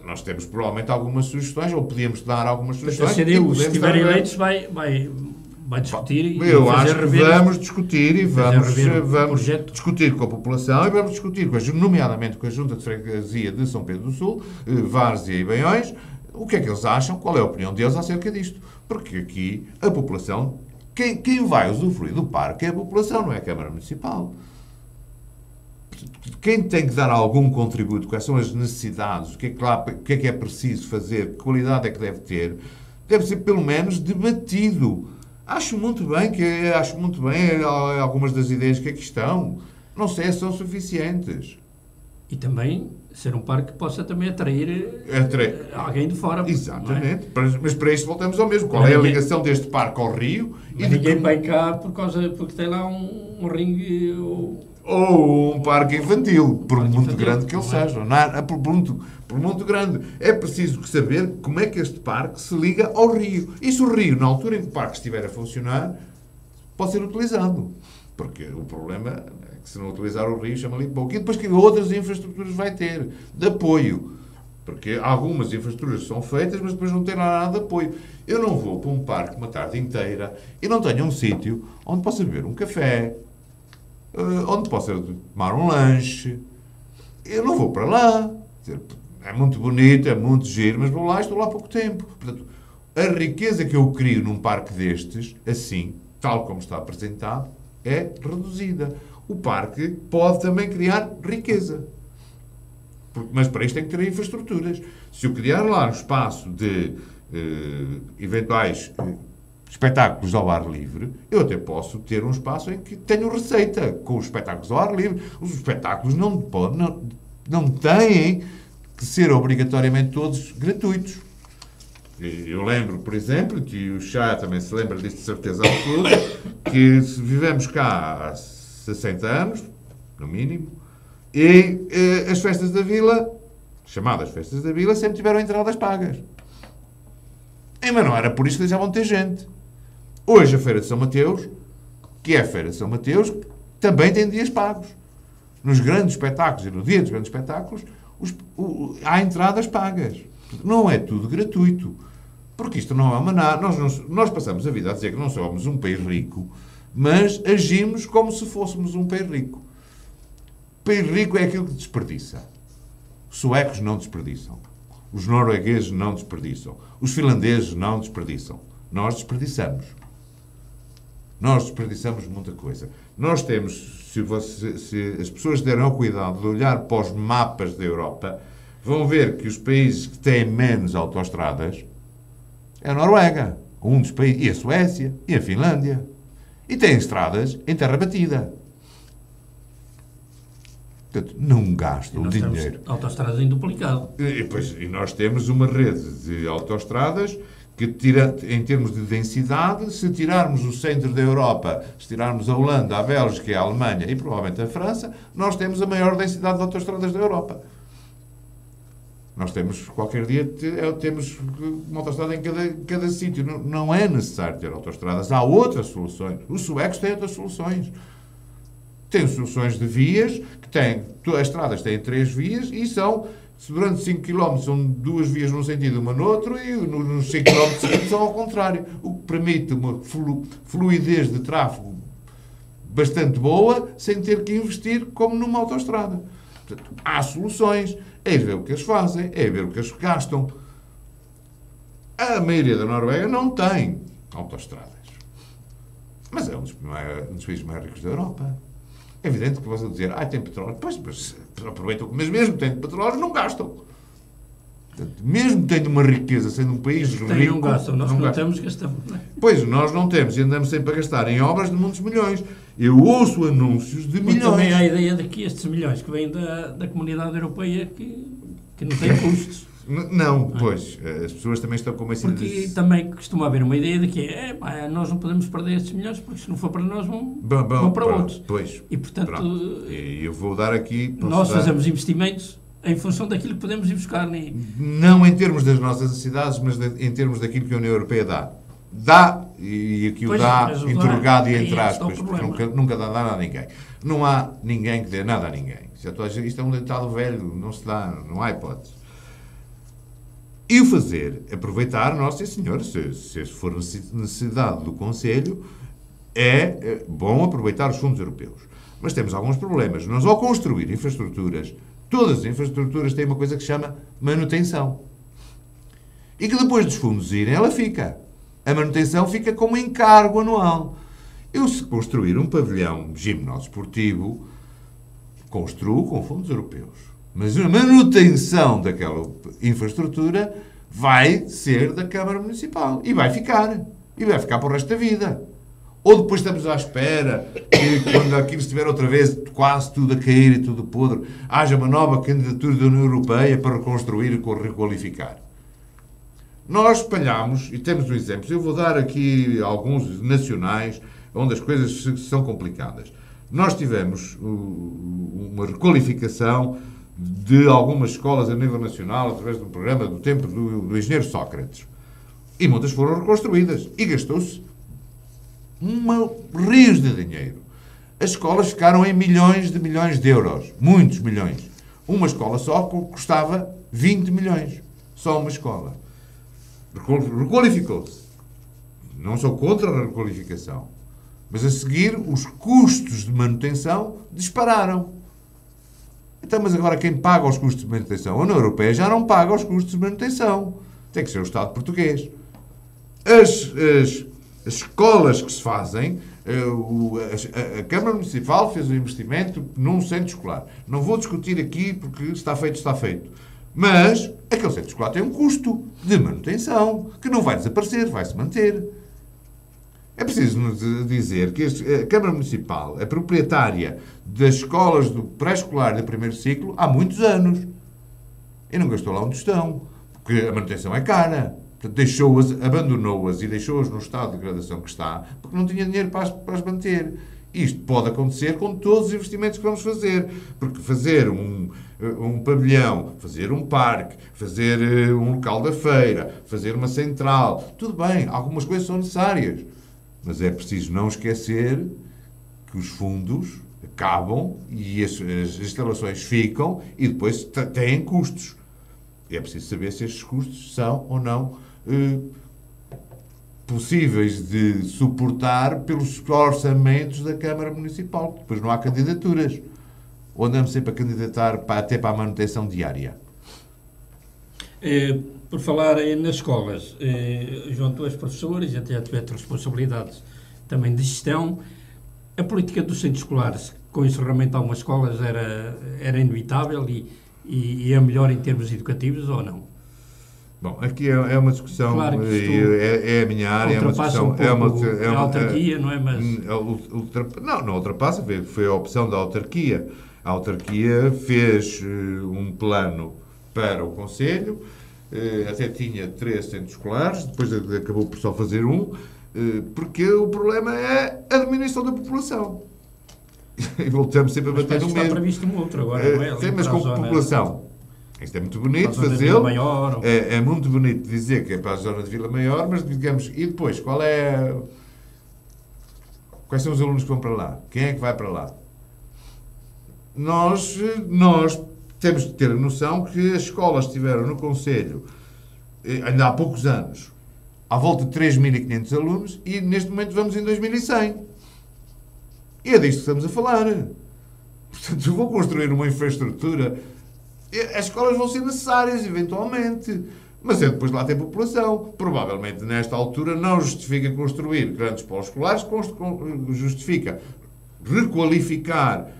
Nós temos provavelmente algumas sugestões, ou podíamos dar algumas sugestões. Se estiverem eleitos, vai discutir e eu acho que vamos discutir e vamos discutir com a população e vamos discutir, nomeadamente com a Junta de Freguesia de São Pedro do Sul, Várzea e Baiões, o que é que eles acham, qual é a opinião deles acerca disto. Porque aqui a população, quem vai usufruir do parque é a população, não é a Câmara Municipal. Quem tem que dar algum contributo, quais são as necessidades, o que é que é preciso fazer, que qualidade é que deve ser pelo menos debatido. Acho muito bem algumas das ideias que aqui estão. Não sei se são suficientes. E também ser um parque que possa também atrair alguém de fora. Exatamente. Mas para isto voltamos ao mesmo. Qual é a ligação deste parque ao Rio? Mas ninguém vai cá porque tem lá um ringue... Ou um parque infantil, por muito grande que ele seja. Por muito grande. É preciso saber como é que este parque se liga ao Rio. E se o Rio, na altura em que o parque estiver a funcionar, pode ser utilizado. Porque o problema é que se não utilizar o Rio, chama ali pouco. E depois que outras infraestruturas vai ter, de apoio. Porque algumas infraestruturas são feitas, mas depois não tem lá nada de apoio. Eu não vou para um parque uma tarde inteira e não tenho um sítio onde possa beber um café, onde possa tomar um lanche. Eu não vou para lá. É muito bonito, é muito giro, mas vou lá e estou lá há pouco tempo. Portanto, a riqueza que eu crio num parque destes, assim, tal como está apresentado, é reduzida. O parque pode também criar riqueza. Mas para isto tem que ter infraestruturas. Se eu criar lá um espaço de eventuais espetáculos ao ar livre, eu até posso ter um espaço em que tenho receita com os espetáculos ao ar livre. Os espetáculos não têm que ser obrigatoriamente todos gratuitos. Eu lembro, por exemplo, que o Chá também se lembra disto de certeza absoluta, que vivemos cá há 60 anos, no mínimo, e as festas da Vila, chamadas festas da Vila, sempre tiveram entradas pagas. Mas não era por isso que deixavam de ter gente. Hoje a Feira de São Mateus, que é a Feira de São Mateus, também tem dias pagos. Nos grandes espetáculos e no dia dos grandes espetáculos, há entradas pagas. Não é tudo gratuito. Porque isto não é uma nada. Nós passamos a vida a dizer que não somos um país rico, mas agimos como se fôssemos um país rico. O país rico é aquilo que desperdiça. Os suecos não desperdiçam. Os noruegueses não desperdiçam. Os finlandeses não desperdiçam. Nós desperdiçamos. Nós desperdiçamos muita coisa. Nós temos, se as pessoas derem ao cuidado de olhar para os mapas da Europa, vão ver que os países que têm menos autoestradas é a Noruega, um dos países, e a Suécia, e a Finlândia. E têm estradas em terra batida. Portanto, não gastam dinheiro. Temos autoestradas em duplicado. E nós temos uma rede de autoestradas que, em termos de densidade, se tirarmos o centro da Europa, se tirarmos a Holanda, a Bélgica, a Alemanha e provavelmente a França, nós temos a maior densidade de autoestradas da Europa. Nós temos, qualquer dia, temos uma autoestrada em cada sítio. Não é necessário ter autoestradas. Há outras soluções. Os suecos têm outras soluções. Têm soluções de vias, as estradas têm 3 vias e se durante 5 km são 2 vias num sentido e uma no outro, e nos 5 km seguintes são ao contrário. O que permite uma fluidez de tráfego bastante boa, sem ter que investir como numa autoestrada. Portanto, há soluções. É ver o que eles fazem, é ver o que eles gastam. A maioria da Noruega não tem autoestradas. Mas é um dos países mais ricos da Europa. É evidente que vocês vão dizer, tem petróleo. Pois, mas aproveitam. Mas mesmo tendo petróleo, não gastam. Portanto, mesmo tendo uma riqueza, sendo um país rico... Não gastam. Nós não temos, gastamos. Não é? Pois, nós não temos. E andamos sempre a gastar em obras de muitos milhões. Eu ouço anúncios de milhões. Também há a ideia de que estes milhões que vêm da comunidade europeia que não têm custos. Não, pois. As pessoas também estão convencidas porque disso. também costuma haver uma ideia de que nós não podemos perder estes milhões porque se não for para nós vão para outros. Pois. E portanto, eu vou dar aqui... Nós fazemos investimentos em função daquilo que podemos ir buscar. Não em termos das nossas necessidades, mas em termos daquilo que a União Europeia dá. Dá, e aquilo dá interrogado e entre aspas, porque nunca dá nada a ninguém. Não há ninguém que dê nada a ninguém. Isto é um ditado velho, não se dá, não há hipótese. E o fazer, aproveitar, sim senhor, se for necessidade do Conselho, é bom aproveitar os fundos europeus. Mas temos alguns problemas. Nós, ao construir infraestruturas, todas as infraestruturas têm uma coisa que se chama manutenção. E que depois dos fundos irem, ela fica. A manutenção fica como encargo anual. Eu, se construir um pavilhão gimnodesportivo, construo com fundos europeus. Mas a manutenção daquela infraestrutura vai ser da Câmara Municipal. E vai ficar. E vai ficar para o resto da vida. Ou depois estamos à espera que, quando aquilo estiver outra vez quase tudo a cair e tudo podre, haja uma nova candidatura da União Europeia para reconstruir e requalificar. Nós espalhamos, e temos um exemplo, eu vou dar aqui alguns nacionais, onde as coisas são complicadas. Nós tivemos uma requalificação de algumas escolas a nível nacional, através de um programa do tempo do engenheiro Sócrates. E muitas foram reconstruídas. E gastou-se rios de dinheiro. As escolas ficaram em milhões de euros. Muitos milhões. Uma escola só custava 20 milhões. Só uma escola. Requalificou-se. Não sou contra a requalificação. Mas a seguir, os custos de manutenção dispararam. Então, mas agora quem paga os custos de manutenção? A União Europeia já não paga os custos de manutenção. Tem que ser o Estado português. As escolas que se fazem, a Câmara Municipal fez um investimento num centro escolar. Não vou discutir aqui porque está feito, está feito. Mas aquele centro escolar tem um custo de manutenção que não vai desaparecer, vai se manter. É preciso dizer que a Câmara Municipal é proprietária das escolas do pré-escolar de primeiro ciclo há muitos anos. E não gastou lá um tostão, porque a manutenção é cara. Portanto, abandonou-as e deixou-as no estado de degradação que está, porque não tinha dinheiro para as manter. Isto pode acontecer com todos os investimentos que vamos fazer, porque fazer um pavilhão, fazer um parque, fazer um local da feira, fazer uma central, tudo bem, algumas coisas são necessárias. Mas é preciso não esquecer que os fundos acabam e as instalações ficam e depois têm custos. É preciso saber se estes custos são ou não possíveis de suportar pelos orçamentos da Câmara Municipal. Depois não há candidaturas. Ou andamos sempre a candidatar até para a manutenção diária. Por falar nas escolas, João, tu és professor e já tiveste responsabilidades também de gestão. A política dos centros escolares, com o encerramento de algumas escolas, era inevitável e é melhor em termos educativos ou não? Bom, aqui é uma discussão, claro que é a minha área, é uma discussão... É a autarquia, não é? Mas... Não ultrapassa, foi a opção da autarquia. A autarquia fez um plano para o Conselho, até tinha 3 centros escolares, depois acabou por só fazer um, porque o problema é a diminuição da população. E voltamos sempre a bater no mesmo. Está previsto um outro agora, não é? Sim, mas com a população. Isto é muito bonito fazê-lo. É muito bonito dizer que é para a zona de Vila Maior, mas digamos, e depois, quais são os alunos que vão para lá? Quem é que vai para lá? Nós temos de ter a noção que as escolas estiveram no Conselho ainda há poucos anos, à volta de 3.500 alunos, e neste momento vamos em 2.100. E é disto que estamos a falar. Portanto, eu vou construir uma infraestrutura. As escolas vão ser necessárias, eventualmente. Mas é depois de lá ter população. Provavelmente, nesta altura, não justifica construir grandes polos escolares, justifica requalificar,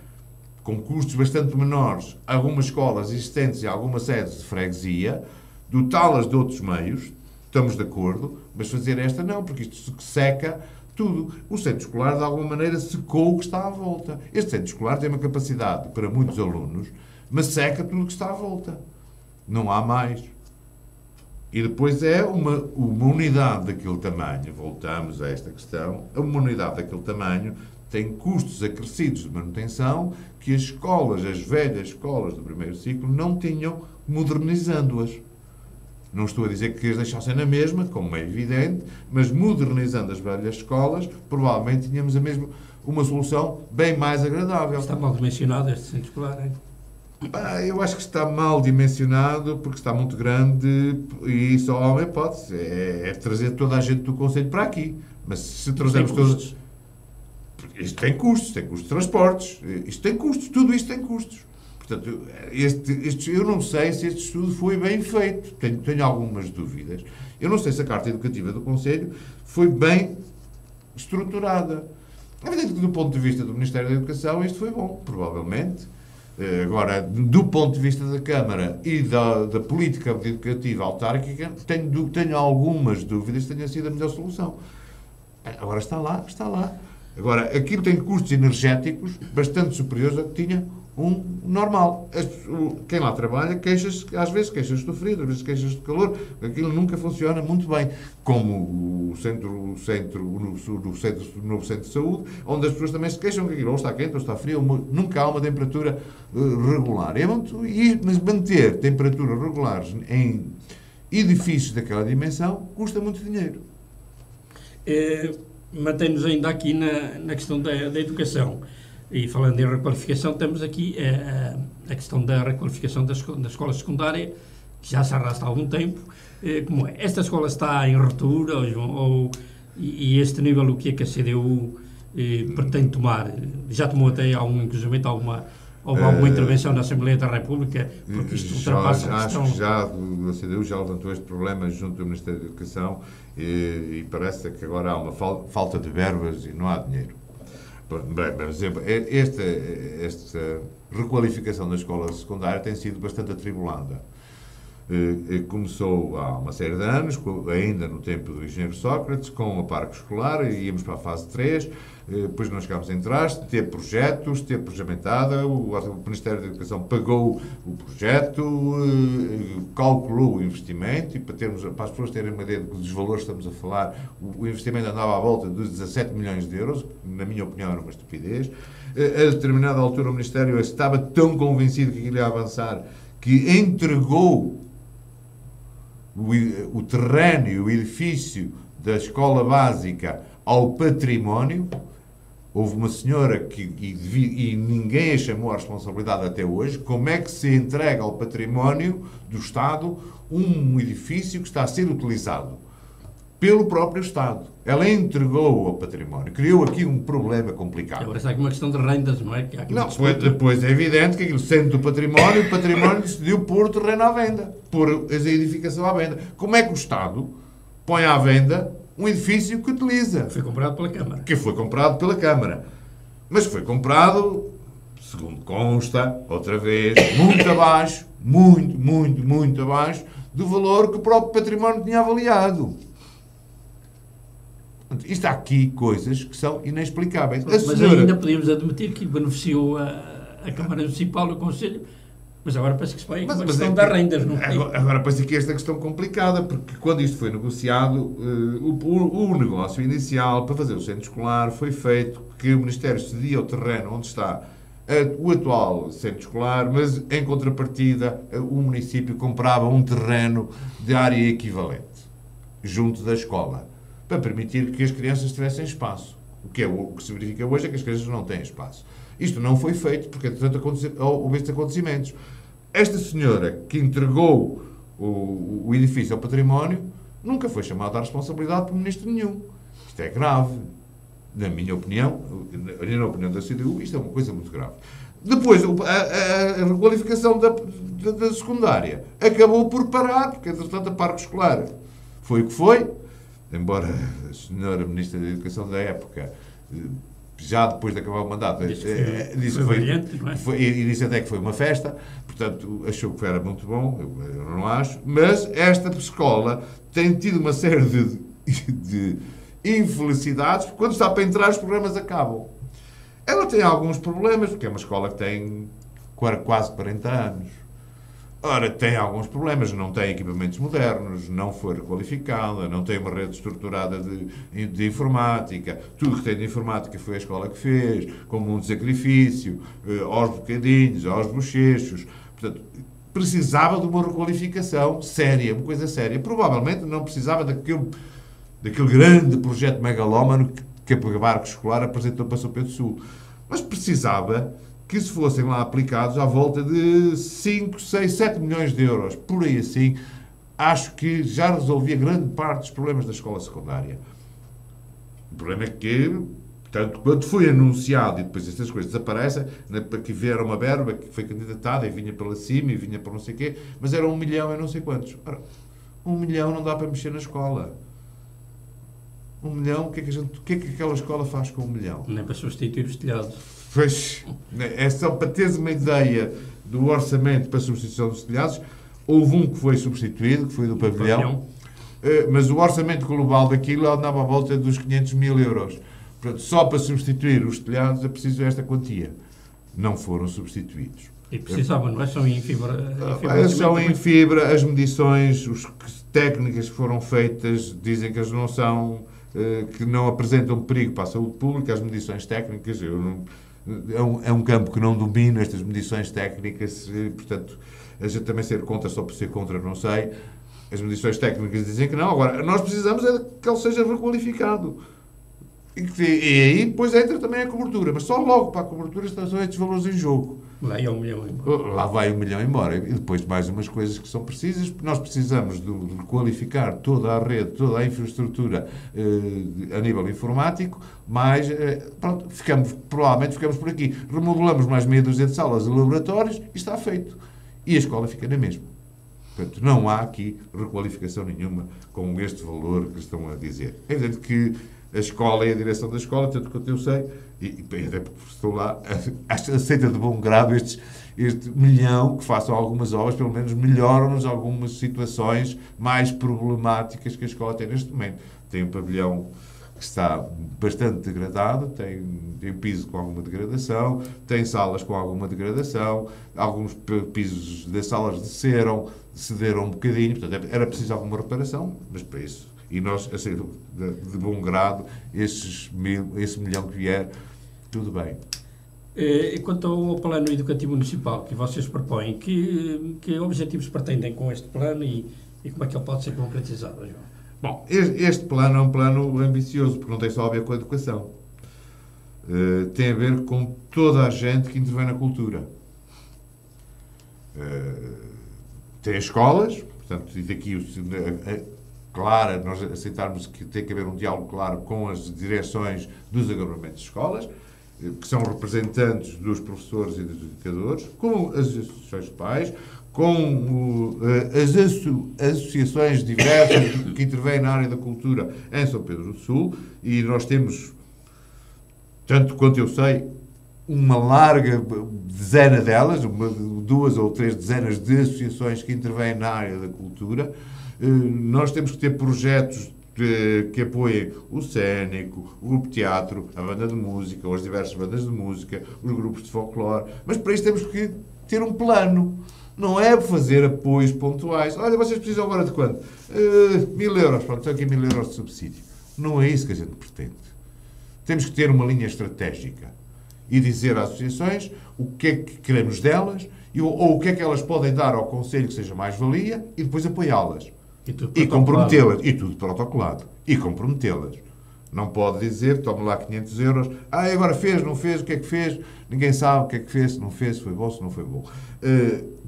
com custos bastante menores, algumas escolas existentes e algumas sedes de freguesia, dotá-las de outros meios, estamos de acordo, mas fazer esta não, porque isto seca tudo. O centro escolar, de alguma maneira, secou o que está à volta. Este centro escolar tem uma capacidade para muitos alunos, mas seca tudo o que está à volta. Não há mais. E depois é uma unidade daquele tamanho, voltamos a esta questão, uma unidade daquele tamanho tem custos acrescidos de manutenção que as escolas, as velhas escolas do primeiro ciclo, não tinham, modernizando-as. Não estou a dizer que as deixassem na mesma, como é evidente, mas modernizando as velhas escolas, provavelmente tínhamos uma solução bem mais agradável. Está mal dimensionado este centro escolar, é? Eu acho que está mal dimensionado porque está muito grande e só há uma hipótese, é trazer toda a gente do Conselho para aqui. Mas se trazemos todos... Isto tem custos de transportes, isto tem custos, tudo isto tem custos. Portanto, eu não sei se este estudo foi bem feito, tenho algumas dúvidas. Eu não sei se a Carta Educativa do Conselho foi bem estruturada. É evidente que do ponto de vista do Ministério da Educação isto foi bom, provavelmente. Agora, do ponto de vista da Câmara e da política educativa autárquica, tenho algumas dúvidas que tenha sido a melhor solução. Agora está lá. Agora, aquilo tem custos energéticos bastante superiores ao que tinha um normal. Quem lá trabalha às vezes queixas do frio, às vezes queixas do calor, aquilo nunca funciona muito bem. Como o novo centro de saúde, onde as pessoas também se queixam que aquilo ou está quente ou está frio, nunca há uma temperatura regular. Mas manter temperaturas regulares em edifícios daquela dimensão custa muito dinheiro. Mantém-nos ainda aqui na questão da educação. E falando em requalificação, temos aqui a questão da requalificação da escola secundária, que já se arrasta há algum tempo. Como é? Esta escola está em ruptura e este nível, o que é que a CDU pretende tomar? Já tomou até algum inclusive alguma intervenção na Assembleia da República? Porque isto ultrapassa a questão. Acho que já a CDU já levantou este problema junto do Ministério da Educação e parece que agora há uma falta de verbas e não há dinheiro. Bem, por exemplo, esta requalificação da escola secundária tem sido bastante atribulada. Começou há uma série de anos, ainda no tempo do engenheiro Sócrates, com a parque escolar, íamos para a fase 3, depois nós chegámos a entrar, teve projetos, teve projamentada, o Ministério da Educação pagou o projeto, calculou o investimento, e para as pessoas terem uma ideia dos valores que estamos a falar, o investimento andava à volta dos 17 milhões de euros, na minha opinião era uma estupidez. A determinada altura o Ministério estava tão convencido que aquilo ia avançar, que entregou o terreno e o edifício da escola básica ao património. Houve uma senhora e ninguém a chamou à responsabilidade até hoje. Como é que se entrega ao património do Estado um edifício que está a ser utilizado pelo próprio Estado? Ela entregou ao património. Criou aqui um problema complicado. Agora está aqui uma questão de rendas, não é? Que há aqui não, depois é evidente que aquilo sendo do património, o património decidiu pôr o terreno à venda, pôr a edificação à venda. Como é que o Estado põe à venda um edifício que utiliza? Foi comprado pela Câmara. Que foi comprado pela Câmara. Mas foi comprado, segundo consta, outra vez, muito abaixo, muito abaixo do valor que o próprio património tinha avaliado. Isto há aqui coisas que são inexplicáveis. Mas ainda podíamos admitir que beneficiou a Câmara Municipal e o Conselho, mas agora parece que se vai uma questão das rendas, não é? Agora parece que esta questão complicada, porque quando isto foi negociado, o negócio inicial para fazer o centro escolar foi feito que o Ministério cedia o terreno onde está o atual centro escolar, mas em contrapartida o município comprava um terreno de área equivalente junto da escola, para permitir que as crianças tivessem espaço. O que se verifica hoje é que as crianças não têm espaço. Isto não foi feito porque, entretanto, houve estes acontecimentos. Esta senhora que entregou o edifício ao património nunca foi chamada à responsabilidade por ministro nenhum. Isto é grave. Na minha opinião, na opinião da CDU, isto é uma coisa muito grave. Depois, a requalificação da secundária acabou por parar, porque, entretanto, a parque escolar foi o que foi. Embora a senhora Ministra da Educação da época, já depois de acabar o mandato, disse até que foi uma festa, portanto, achou que era muito bom, eu não acho, mas esta escola tem tido uma série de infelicidades, porque quando está para entrar os programas acabam. Ela tem alguns problemas, porque é uma escola que tem quase 40 anos. Ora, tem alguns problemas, não tem equipamentos modernos, não foi requalificada, não tem uma rede estruturada de informática. Tudo que tem de informática foi a escola que fez, com muito sacrifício, aos bocadinhos, aos bochechos. Portanto, precisava de uma requalificação séria, uma coisa séria. Provavelmente não precisava daquele grande projeto megalómano que a Barco Escolar apresentou para São Pedro Sul. Mas precisava que se fossem lá aplicados à volta de 5, 6, 7 milhões de euros. Por aí assim, acho que já resolvia grande parte dos problemas da escola secundária. O problema é que, portanto, quando foi anunciado e depois estas coisas desaparecem, para que vier uma verba que foi candidatada e vinha pela cima e vinha para não sei o quê, mas era 1 milhão e não sei quantos. Ora, 1 milhão não dá para mexer na escola. 1 milhão, o que é que aquela escola faz com 1 milhão? Nem para substituir os telhados. Pois, é só para teres uma ideia do orçamento para a substituição dos telhados. Houve um que foi substituído, que foi do pavilhão. Mas o orçamento global daquilo andava à volta dos 500 mil euros. Portanto, só para substituir os telhados é preciso esta quantia. Não foram substituídos. E precisavam, não é? São em fibra. São em fibra. As medições técnicas que foram feitas dizem que eles não são, que não apresentam perigo para a saúde pública. As medições técnicas, é um campo que não domino estas medições técnicas, portanto, a gente também ser contra só por ser contra, não sei. As medições técnicas dizem que não. Agora, nós precisamos é que ele seja requalificado. E aí depois entra também a cobertura, mas só logo para a cobertura estão estes valores em jogo. Lá é 1 milhão embora. Lá vai 1 milhão embora. E depois mais umas coisas que são precisas, porque nós precisamos de qualificar toda a rede, toda a infraestrutura a nível informático, mas pronto, provavelmente ficamos por aqui. Remodelamos mais meia dúzia de salas e laboratórios e está feito. E a escola fica na mesma. Portanto, não há aqui requalificação nenhuma com este valor que estão a dizer. É evidente que a escola e a direção da escola, tanto quanto eu sei, e até porque estou lá, aceita de bom grado este 1 milhão, que façam algumas obras, pelo menos melhoram-nos algumas situações mais problemáticas que a escola tem neste momento. Tem um pavilhão que está bastante degradado, tem piso com alguma degradação, tem salas com alguma degradação, alguns pisos das salas cederam um bocadinho, portanto era preciso alguma reparação, mas para isso, e nós, assim, de bom grado, esse 1 milhão que vier, tudo bem. E quanto ao plano educativo municipal que vocês propõem, que objetivos pretendem com este plano e como é que ele pode ser concretizado, João? Bom, este plano é um plano ambicioso, porque não tem só a ver com a educação. Tem a ver com toda a gente que intervém na cultura. Tem escolas, portanto, e daqui claro, nós aceitarmos que tem que haver um diálogo claro com as direções dos agrupamentos de escolas, que são representantes dos professores e dos educadores, com as associações de pais, com as associações diversas que intervêm na área da cultura em São Pedro do Sul, e nós temos, tanto quanto eu sei, uma larga dezena delas, 2 ou 3 dezenas de associações que intervêm na área da cultura. Nós temos que ter projetos que apoiem o cénico, o grupo de teatro, a banda de música, ou as diversas bandas de música, os grupos de folclore, mas para isso temos que ter um plano. Não é fazer apoios pontuais. Olha, vocês precisam agora de quanto? 1.000 euros. Pronto, estão aqui 1.000 euros de subsídio. Não é isso que a gente pretende. Temos que ter uma linha estratégica e dizer às associações o que é que queremos delas ou o que é que elas podem dar ao Conselho que seja mais-valia e depois apoiá-las. E comprometê-las. E tudo protocolado. E comprometê-las. Não pode dizer, toma lá 500 euros, agora fez, não fez, o que é que fez? Ninguém sabe o que é que fez, se não fez, se foi bom, se não foi bom.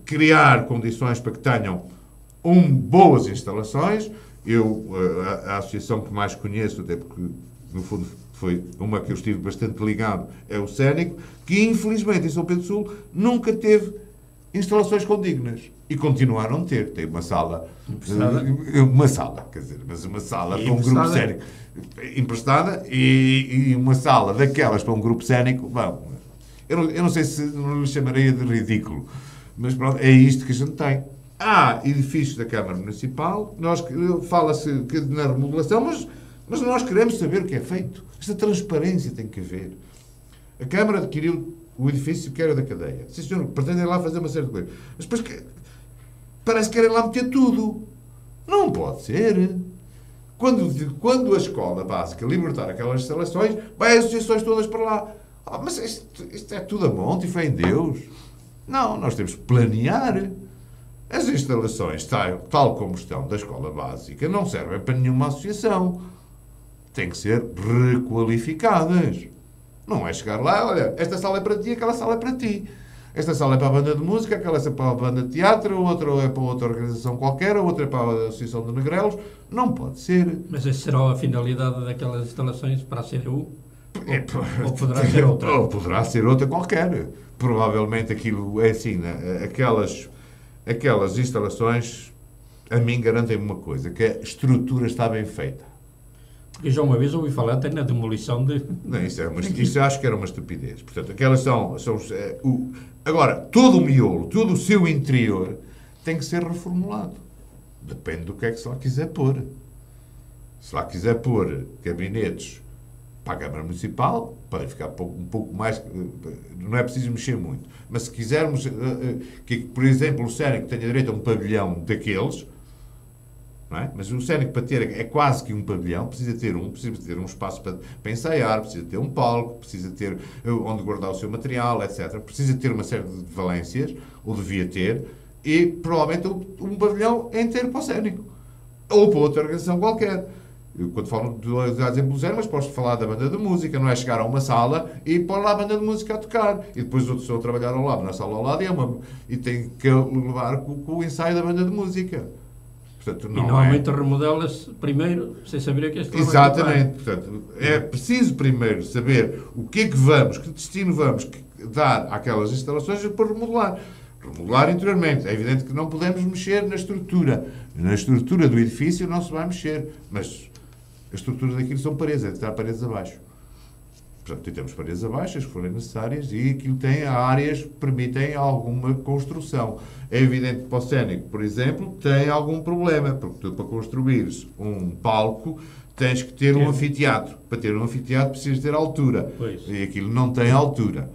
Criar condições para que tenham boas instalações. A associação que mais conheço, até porque, no fundo, foi uma que eu estive bastante ligado, é o Cénico, que, infelizmente, em São Pedro do Sul, nunca teve instalações condignas. E continua a não ter. Tem uma sala, quer dizer, mas uma sala para um grupo cénico emprestada e uma sala daquelas para um grupo cénico, bom, eu não sei se não lhe chamaria de ridículo, mas pronto, é isto que a gente tem. Há edifícios da Câmara Municipal, fala-se na remodelação, mas nós queremos saber o que é feito. Esta transparência tem que haver. A Câmara adquiriu o edifício que era da cadeia. Sim, senhor, pretendem lá fazer uma série de coisas. Mas depois parece que querem lá meter tudo. Não pode ser. Quando a escola básica libertar aquelas instalações, vai as associações todas para lá. Mas isto é tudo a monte e fé em Deus. Não, nós temos que planear. As instalações, tal como estão da escola básica, não servem para nenhuma associação. Têm que ser requalificadas. Não é chegar lá, olha, esta sala é para ti, aquela sala é para ti. Esta sala é para a banda de música, aquela é para a banda de teatro, outra é para outra organização qualquer, a outra é para a Associação de Negrelos. Não pode ser. Mas essa será a finalidade daquelas instalações para a CDU? Ou poderá ser outra? Ou poderá ser outra qualquer. Provavelmente aquilo é assim, aquelas instalações, a mim garantem-me uma coisa, que a estrutura está bem feita. Porque já uma vez ouvi falar até na demolição de... Não, isso eu acho que era uma estupidez. Portanto, aquelas são agora, todo o miolo, todo o seu interior tem que ser reformulado. Depende do que é que se lá quiser pôr. Se lá quiser pôr gabinetes para a Câmara Municipal, podem ficar um pouco mais... Não é preciso mexer muito. Mas se quisermos que, por exemplo, o Cénico tenha direito a um pavilhão daqueles... Não é? Mas o Cénico, para ter, é quase que um pavilhão, precisa ter um espaço para ensaiar, precisa ter um palco, precisa ter onde guardar o seu material, etc. Precisa ter uma série de valências, ou devia ter, e provavelmente um pavilhão inteiro para o Cénico, ou para outra organização qualquer. Eu, quando falo de exemplo zero, mas posso falar da banda de música, não é chegar a uma sala e pôr lá a banda de música a tocar. E depois outros estão a trabalhar ao lado, na sala ao lado, e tem que levar com o ensaio da banda de música. Portanto, não e normalmente remodela-se primeiro, sem saber o que é que Exatamente. Portanto, é preciso primeiro saber o que é que vamos, que destino vamos dar àquelas instalações e depois remodelar. Remodelar interiormente. É evidente que não podemos mexer na estrutura. Na estrutura do edifício não se vai mexer, mas a estrutura daquilo são paredes, é de tirar paredes abaixo. Portanto, temos paredes abaixo, as que forem necessárias, e aquilo tem áreas que permitem alguma construção. É evidente que para o cénico, por exemplo, tem algum problema, porque tu, para construires um palco, tens que ter um anfiteatro. Para ter um anfiteatro precisas ter altura. Pois. E aquilo não tem altura.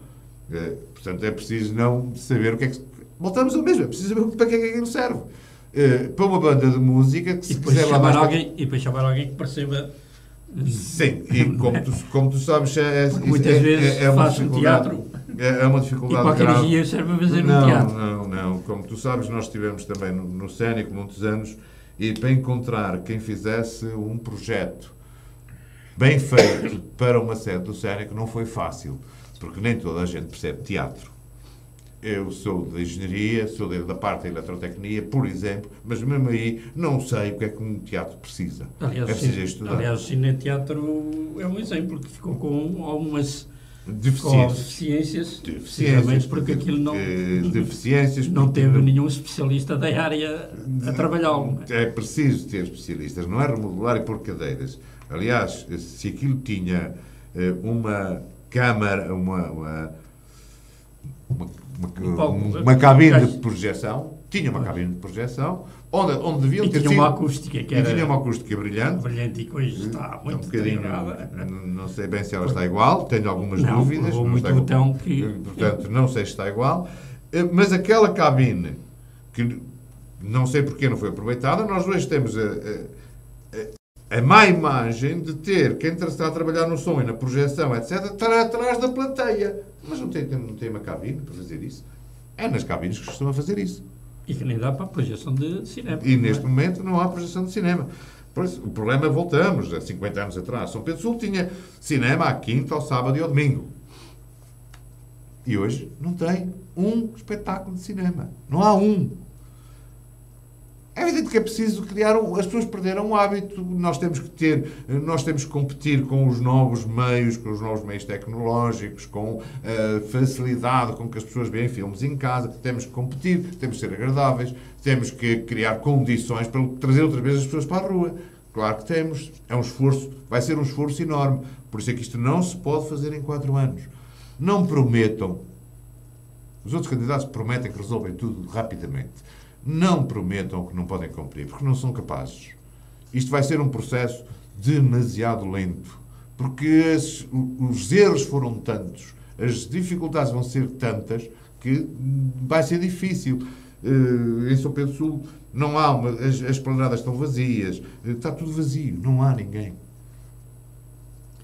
Portanto, é preciso não saber o que é que... Voltamos ao mesmo, é preciso saber para que é que aquilo serve. Para uma banda de música, que se quiser lá mais... E depois chamar alguém que perceba... Sim, e como tu sabes, muitas vezes faz um teatro. É uma dificuldade grave. E qualquer engenheiro serve a fazer um teatro. Não. Como tu sabes, nós estivemos também no Cénico muitos anos, e para encontrar quem fizesse um projeto bem feito para uma sede do Cénico não foi fácil, porque nem toda a gente percebe teatro. Eu sou da engenharia, sou da parte da eletrotecnia, por exemplo, mas mesmo aí não sei o que é que um teatro precisa. Aliás, é preciso estudar. Aliás, o Cineteatro é um exemplo que ficou com algumas deficiências, precisamente porque aquilo não teve nenhum especialista da área a trabalhá-lo. É preciso ter especialistas, não é remodelar e pôr cadeiras. Aliás, se aquilo tinha uma câmara, uma cabine de projeção, tinha uma cabine de projeção, onde deviam ter sido... uma acústica que era... tinha uma acústica brilhante. Brilhante, e que hoje está muito deteriorada. Não sei bem se ela está igual, tenho algumas dúvidas. Não muito botão que... Portanto, não sei se está igual. Mas aquela cabine, que não sei porque não foi aproveitada, nós hoje temos a má imagem de ter quem está a trabalhar no som e na projeção, etc., estar atrás da plateia. Mas não tem uma cabine para fazer isso. É nas cabines que costumam fazer isso. E que nem dá para a projeção de cinema. E neste momento não há projeção de cinema. Por isso, o problema, voltamos, há 50 anos atrás. São Pedro Sul tinha cinema à quinta, ao sábado e ao domingo. E hoje não tem um espetáculo de cinema. Não há um. É evidente que é preciso criar... As pessoas perderam o hábito. Nós temos que competir com os novos meios tecnológicos, com a facilidade com que as pessoas veem filmes em casa. Temos que competir, temos que ser agradáveis, temos que criar condições para trazer outra vez as pessoas para a rua. Claro que temos. É um esforço, vai ser um esforço enorme. Por isso é que isto não se pode fazer em 4 anos. Não prometam. Os outros candidatos prometem que resolvem tudo rapidamente. Não prometam que não podem cumprir, porque não são capazes. Isto vai ser um processo demasiado lento, porque os erros foram tantos, as dificuldades vão ser tantas, que vai ser difícil. Em São Pedro Sul não há as esplanadas estão vazias, está tudo vazio, não há ninguém.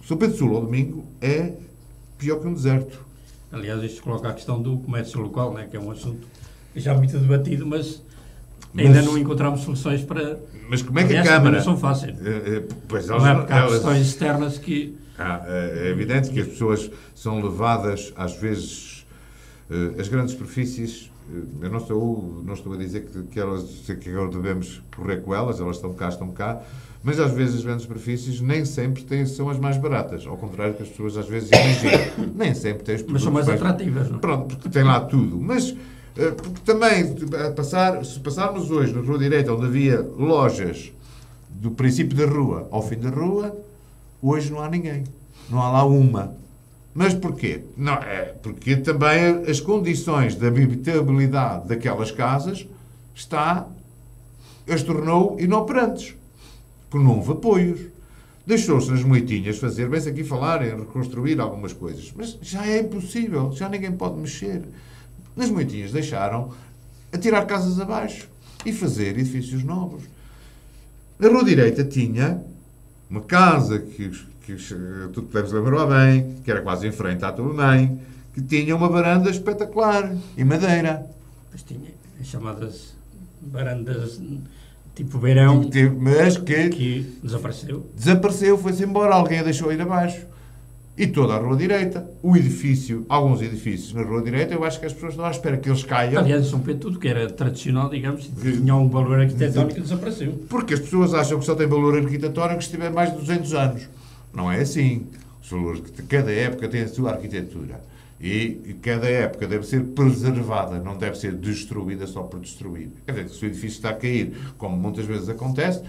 São Pedro Sul, ao domingo, é pior que um deserto. Aliás, isto coloca a questão do comércio local, né, que é um assunto já muito debatido, mas ainda não encontramos soluções para... Mas como é que a Câmara... Não são fáceis. Pois não é porque há questões externas que... É evidente que as pessoas são levadas, às vezes, as grandes superfícies... Eu não estou a dizer que agora devemos correr com elas estão cá, mas às vezes as grandes superfícies nem sempre são as mais baratas, ao contrário que as pessoas às vezes imaginam. Nem sempre têm os produtos... Mas são mais atrativas, não é? Pronto, porque tem lá tudo. Mas... Porque também, se passarmos hoje na Rua Direita, onde havia lojas do princípio da rua ao fim da rua, hoje não há ninguém. Não há lá uma. Mas porquê? Não, porque também as condições de habitabilidade daquelas casas as tornou inoperantes. Porque não houve apoios. Deixou-se nas moitinhas fazer, vem-se aqui falar em reconstruir algumas coisas. Mas já é impossível, já ninguém pode mexer. Nas moitinhas deixaram a tirar casas abaixo e fazer edifícios novos. A Rua Direita tinha uma casa que tu te deves lembrar bem, que era quase em frente à tua mãe, que tinha uma varanda espetacular, em madeira. Pois tinha as chamadas varandas Tipo Beirão, mas que que desapareceu, foi-se embora, alguém a deixou ir abaixo. E toda a Rua Direita, o edifício, alguns edifícios na Rua Direita, eu acho que as pessoas estão à espera que eles caiam. Aliás, São Pedro, tudo que era tradicional, digamos, tinha um valor arquitetónico, desapareceu. Porque as pessoas acham que só tem valor arquitetónico se tiver mais de 200 anos. Não é assim. Cada época tem a sua arquitetura. E cada época deve ser preservada, não deve ser destruída só por destruir. Quer dizer, se o edifício está a cair, como muitas vezes acontece,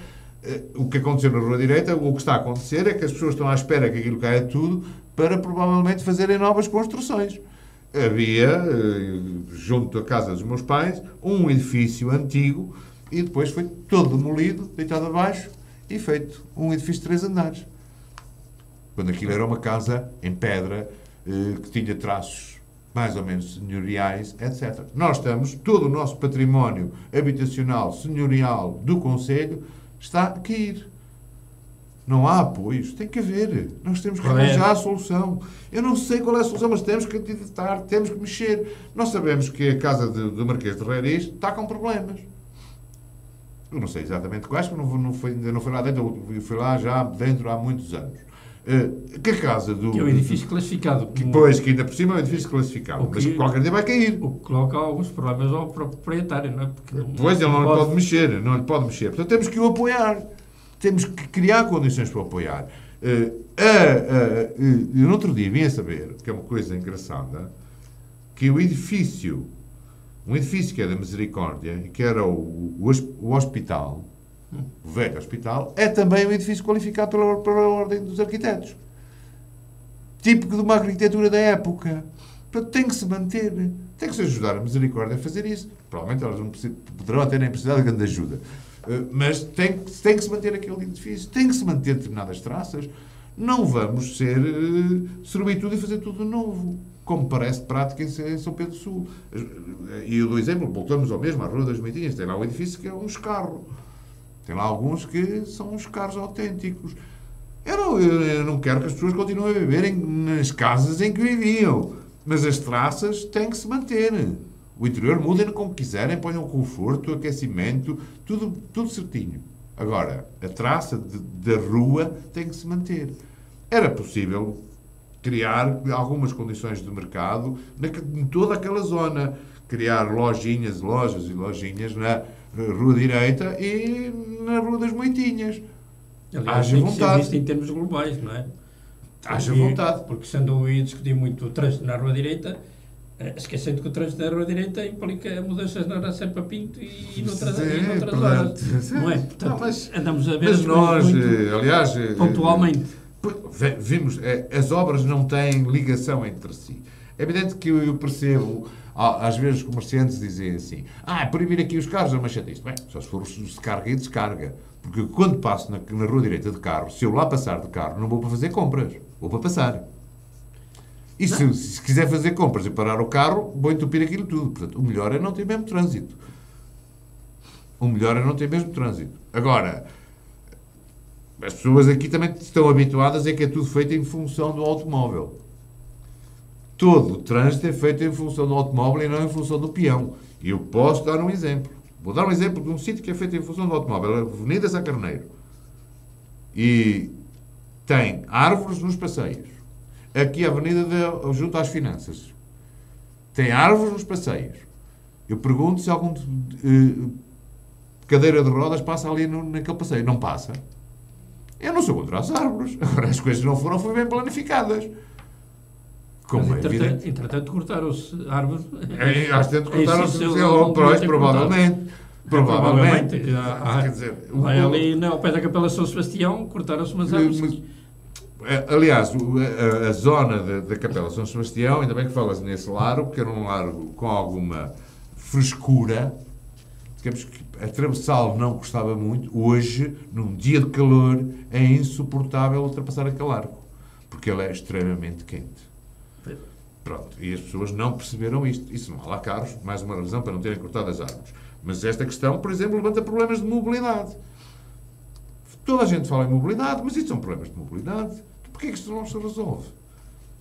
o que aconteceu na Rua Direita, o que está a acontecer é que as pessoas estão à espera que aquilo caia tudo para provavelmente fazerem novas construções. Havia, junto à casa dos meus pais, um edifício antigo e depois foi todo demolido, deitado abaixo e feito um edifício de 3 andares. Quando aquilo era uma casa em pedra, que tinha traços mais ou menos senhoriais, etc. Nós estamos, todo o nosso património habitacional senhorial do Conselho está a cair. Não há apoios, tem que haver. Nós temos que arranjar a solução. Eu não sei qual é a solução, mas temos que acreditar, temos que mexer. Nós sabemos que a casa do Marquês de Reiris está com problemas. Eu não sei exatamente quais, porque ainda não fui lá dentro, eu fui lá já dentro há muitos anos. Que a casa do... Que é um edifício classificado. Pois, que ainda por cima é um edifício classificado. Mas que qualquer dia vai cair. O que coloca alguns problemas ao próprio proprietário, não é? Porque pois, ele não lhe pode mexer. Não lhe pode mexer. Portanto, temos que o apoiar. Temos que criar condições para o apoiar. No outro dia vim a saber, que é uma coisa engraçada, que um edifício que é da Misericórdia, que era o hospital, o velho hospital, é também um edifício qualificado pela Ordem dos Arquitetos. Típico de uma arquitetura da época. Portanto, tem que se manter. Tem que se ajudar a Misericórdia a fazer isso. Provavelmente elas não poderão até nem precisar de grande ajuda. Mas tem que se manter aquele edifício. Tem que se manter determinadas traças. Não vamos destruir tudo e fazer tudo novo. Como parece prática em São Pedro Sul. E eu dou exemplo, voltamos ao mesmo, à Rua das Moitinhas. Tem lá um edifício que é um escarro. Tem lá alguns que são uns carros autênticos. Eu não quero que as pessoas continuem a viverem nas casas em que viviam. Mas as traças têm que se manter. O interior mudem como quiserem, ponham conforto, aquecimento, tudo certinho. Agora, a traça da rua tem que se manter. Era possível criar algumas condições de mercado em toda aquela zona. Criar lojas e lojinhas na Rua Direita e na Rua das Moitinhas. Aliás, haja vontade. Isto em termos globais, não é? Haja vontade. Porque se andou a discutir muito o trânsito na Rua Direita, esquecendo que o trânsito na Rua Direita implica mudanças na Serpa Pinto e noutras horas. Não é? Portanto, andamos a ver mas nós, muito aliás, pontualmente. Vimos, as obras não têm ligação entre si. É evidente que eu percebo, às vezes os comerciantes dizem assim, proibir aqui os carros é uma chatice. Bem, só se for de carga e descarga. Porque quando passo na Rua Direita de carro, se eu lá passar de carro, não vou para fazer compras, vou para passar. E se quiser fazer compras e parar o carro, vou entupir aquilo tudo. Portanto, o melhor é não ter mesmo trânsito. Agora, as pessoas aqui também estão habituadas a que é tudo feito em função do automóvel. Todo o trânsito é feito em função do automóvel e não em função do peão. E eu posso dar um exemplo. Vou dar um exemplo de um sítio que é feito em função do automóvel. A Avenida Sá Carneiro. E tem árvores nos passeios. Aqui a Avenida junto às Finanças. Tem árvores nos passeios. Eu pergunto se algum cadeira de rodas passa ali naquele passeio. Não passa. Eu não sou contra as árvores. Agora, as coisas não foram bem planificadas. Como entretanto, cortaram-se árvores. Provavelmente. Provavelmente. Quer dizer, ali ao pé da Capela São Sebastião, cortaram-se umas árvores. Aliás, a zona da Capela São Sebastião, ainda bem que falas nesse largo, porque era um largo com alguma frescura. Digamos que atravessá-lo não custava muito. Hoje, num dia de calor, é insuportável ultrapassar aquele largo, porque ele é extremamente quente. Pronto, e as pessoas não perceberam isto. Isso não há lá carros, mais uma razão para não terem cortado as árvores. Mas esta questão, por exemplo, levanta problemas de mobilidade. Toda a gente fala em mobilidade, mas isto são problemas de mobilidade. Porquê é que isto não se resolve?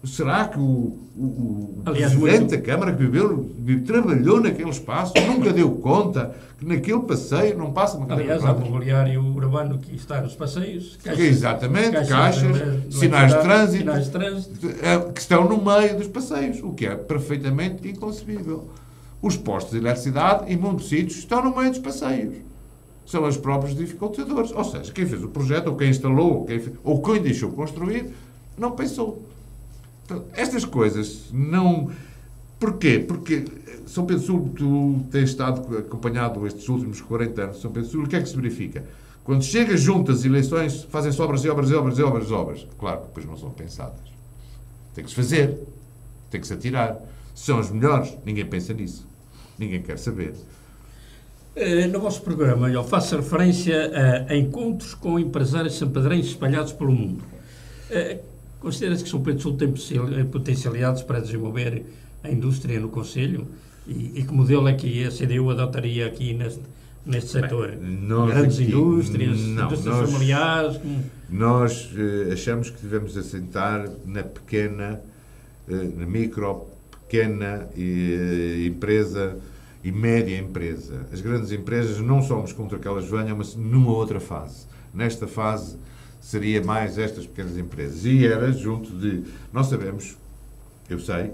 Será que o Aliás, presidente da Câmara que trabalhou naquele espaço nunca deu conta que naquele passeio não passa uma cadeira aliás, há mobiliário urbano que está nos passeios, exatamente, caixas, sinais de trânsito, que estão no meio dos passeios, o que é perfeitamente inconcebível. Os postos de eletricidade, em muitos sítios, estão no meio dos passeios. São os próprios dificultadores. Ou seja, quem fez o projeto, ou quem instalou, ou quem deixou construir, não pensou. Então, estas coisas não... Porquê? Porque São Pedro Sul, tu tens estado acompanhado estes últimos 40 anos de São Pedro Sul, o que é que se verifica? Quando chega junto às eleições, fazem-se obras e obras e obras e obras e obras. Claro que depois não são pensadas. Tem que se fazer. Tem que se atirar. Se são os melhores, ninguém pensa nisso. Ninguém quer saber. No vosso programa, eu faço referência a encontros com empresários sanpedrenses espalhados pelo mundo. Considera-se que São Pedro Sul tem potencialidades para desenvolver a indústria no Concelho? E que modelo é que a CDU adotaria aqui neste setor? Grandes indústrias, indústrias familiares? Nós achamos que devemos assentar na pequena, na micro, pequena empresa e média empresa. As grandes empresas não somos contra que elas venham, mas numa outra fase. Nesta fase seria mais estas pequenas empresas. E era junto de... Nós sabemos, eu sei,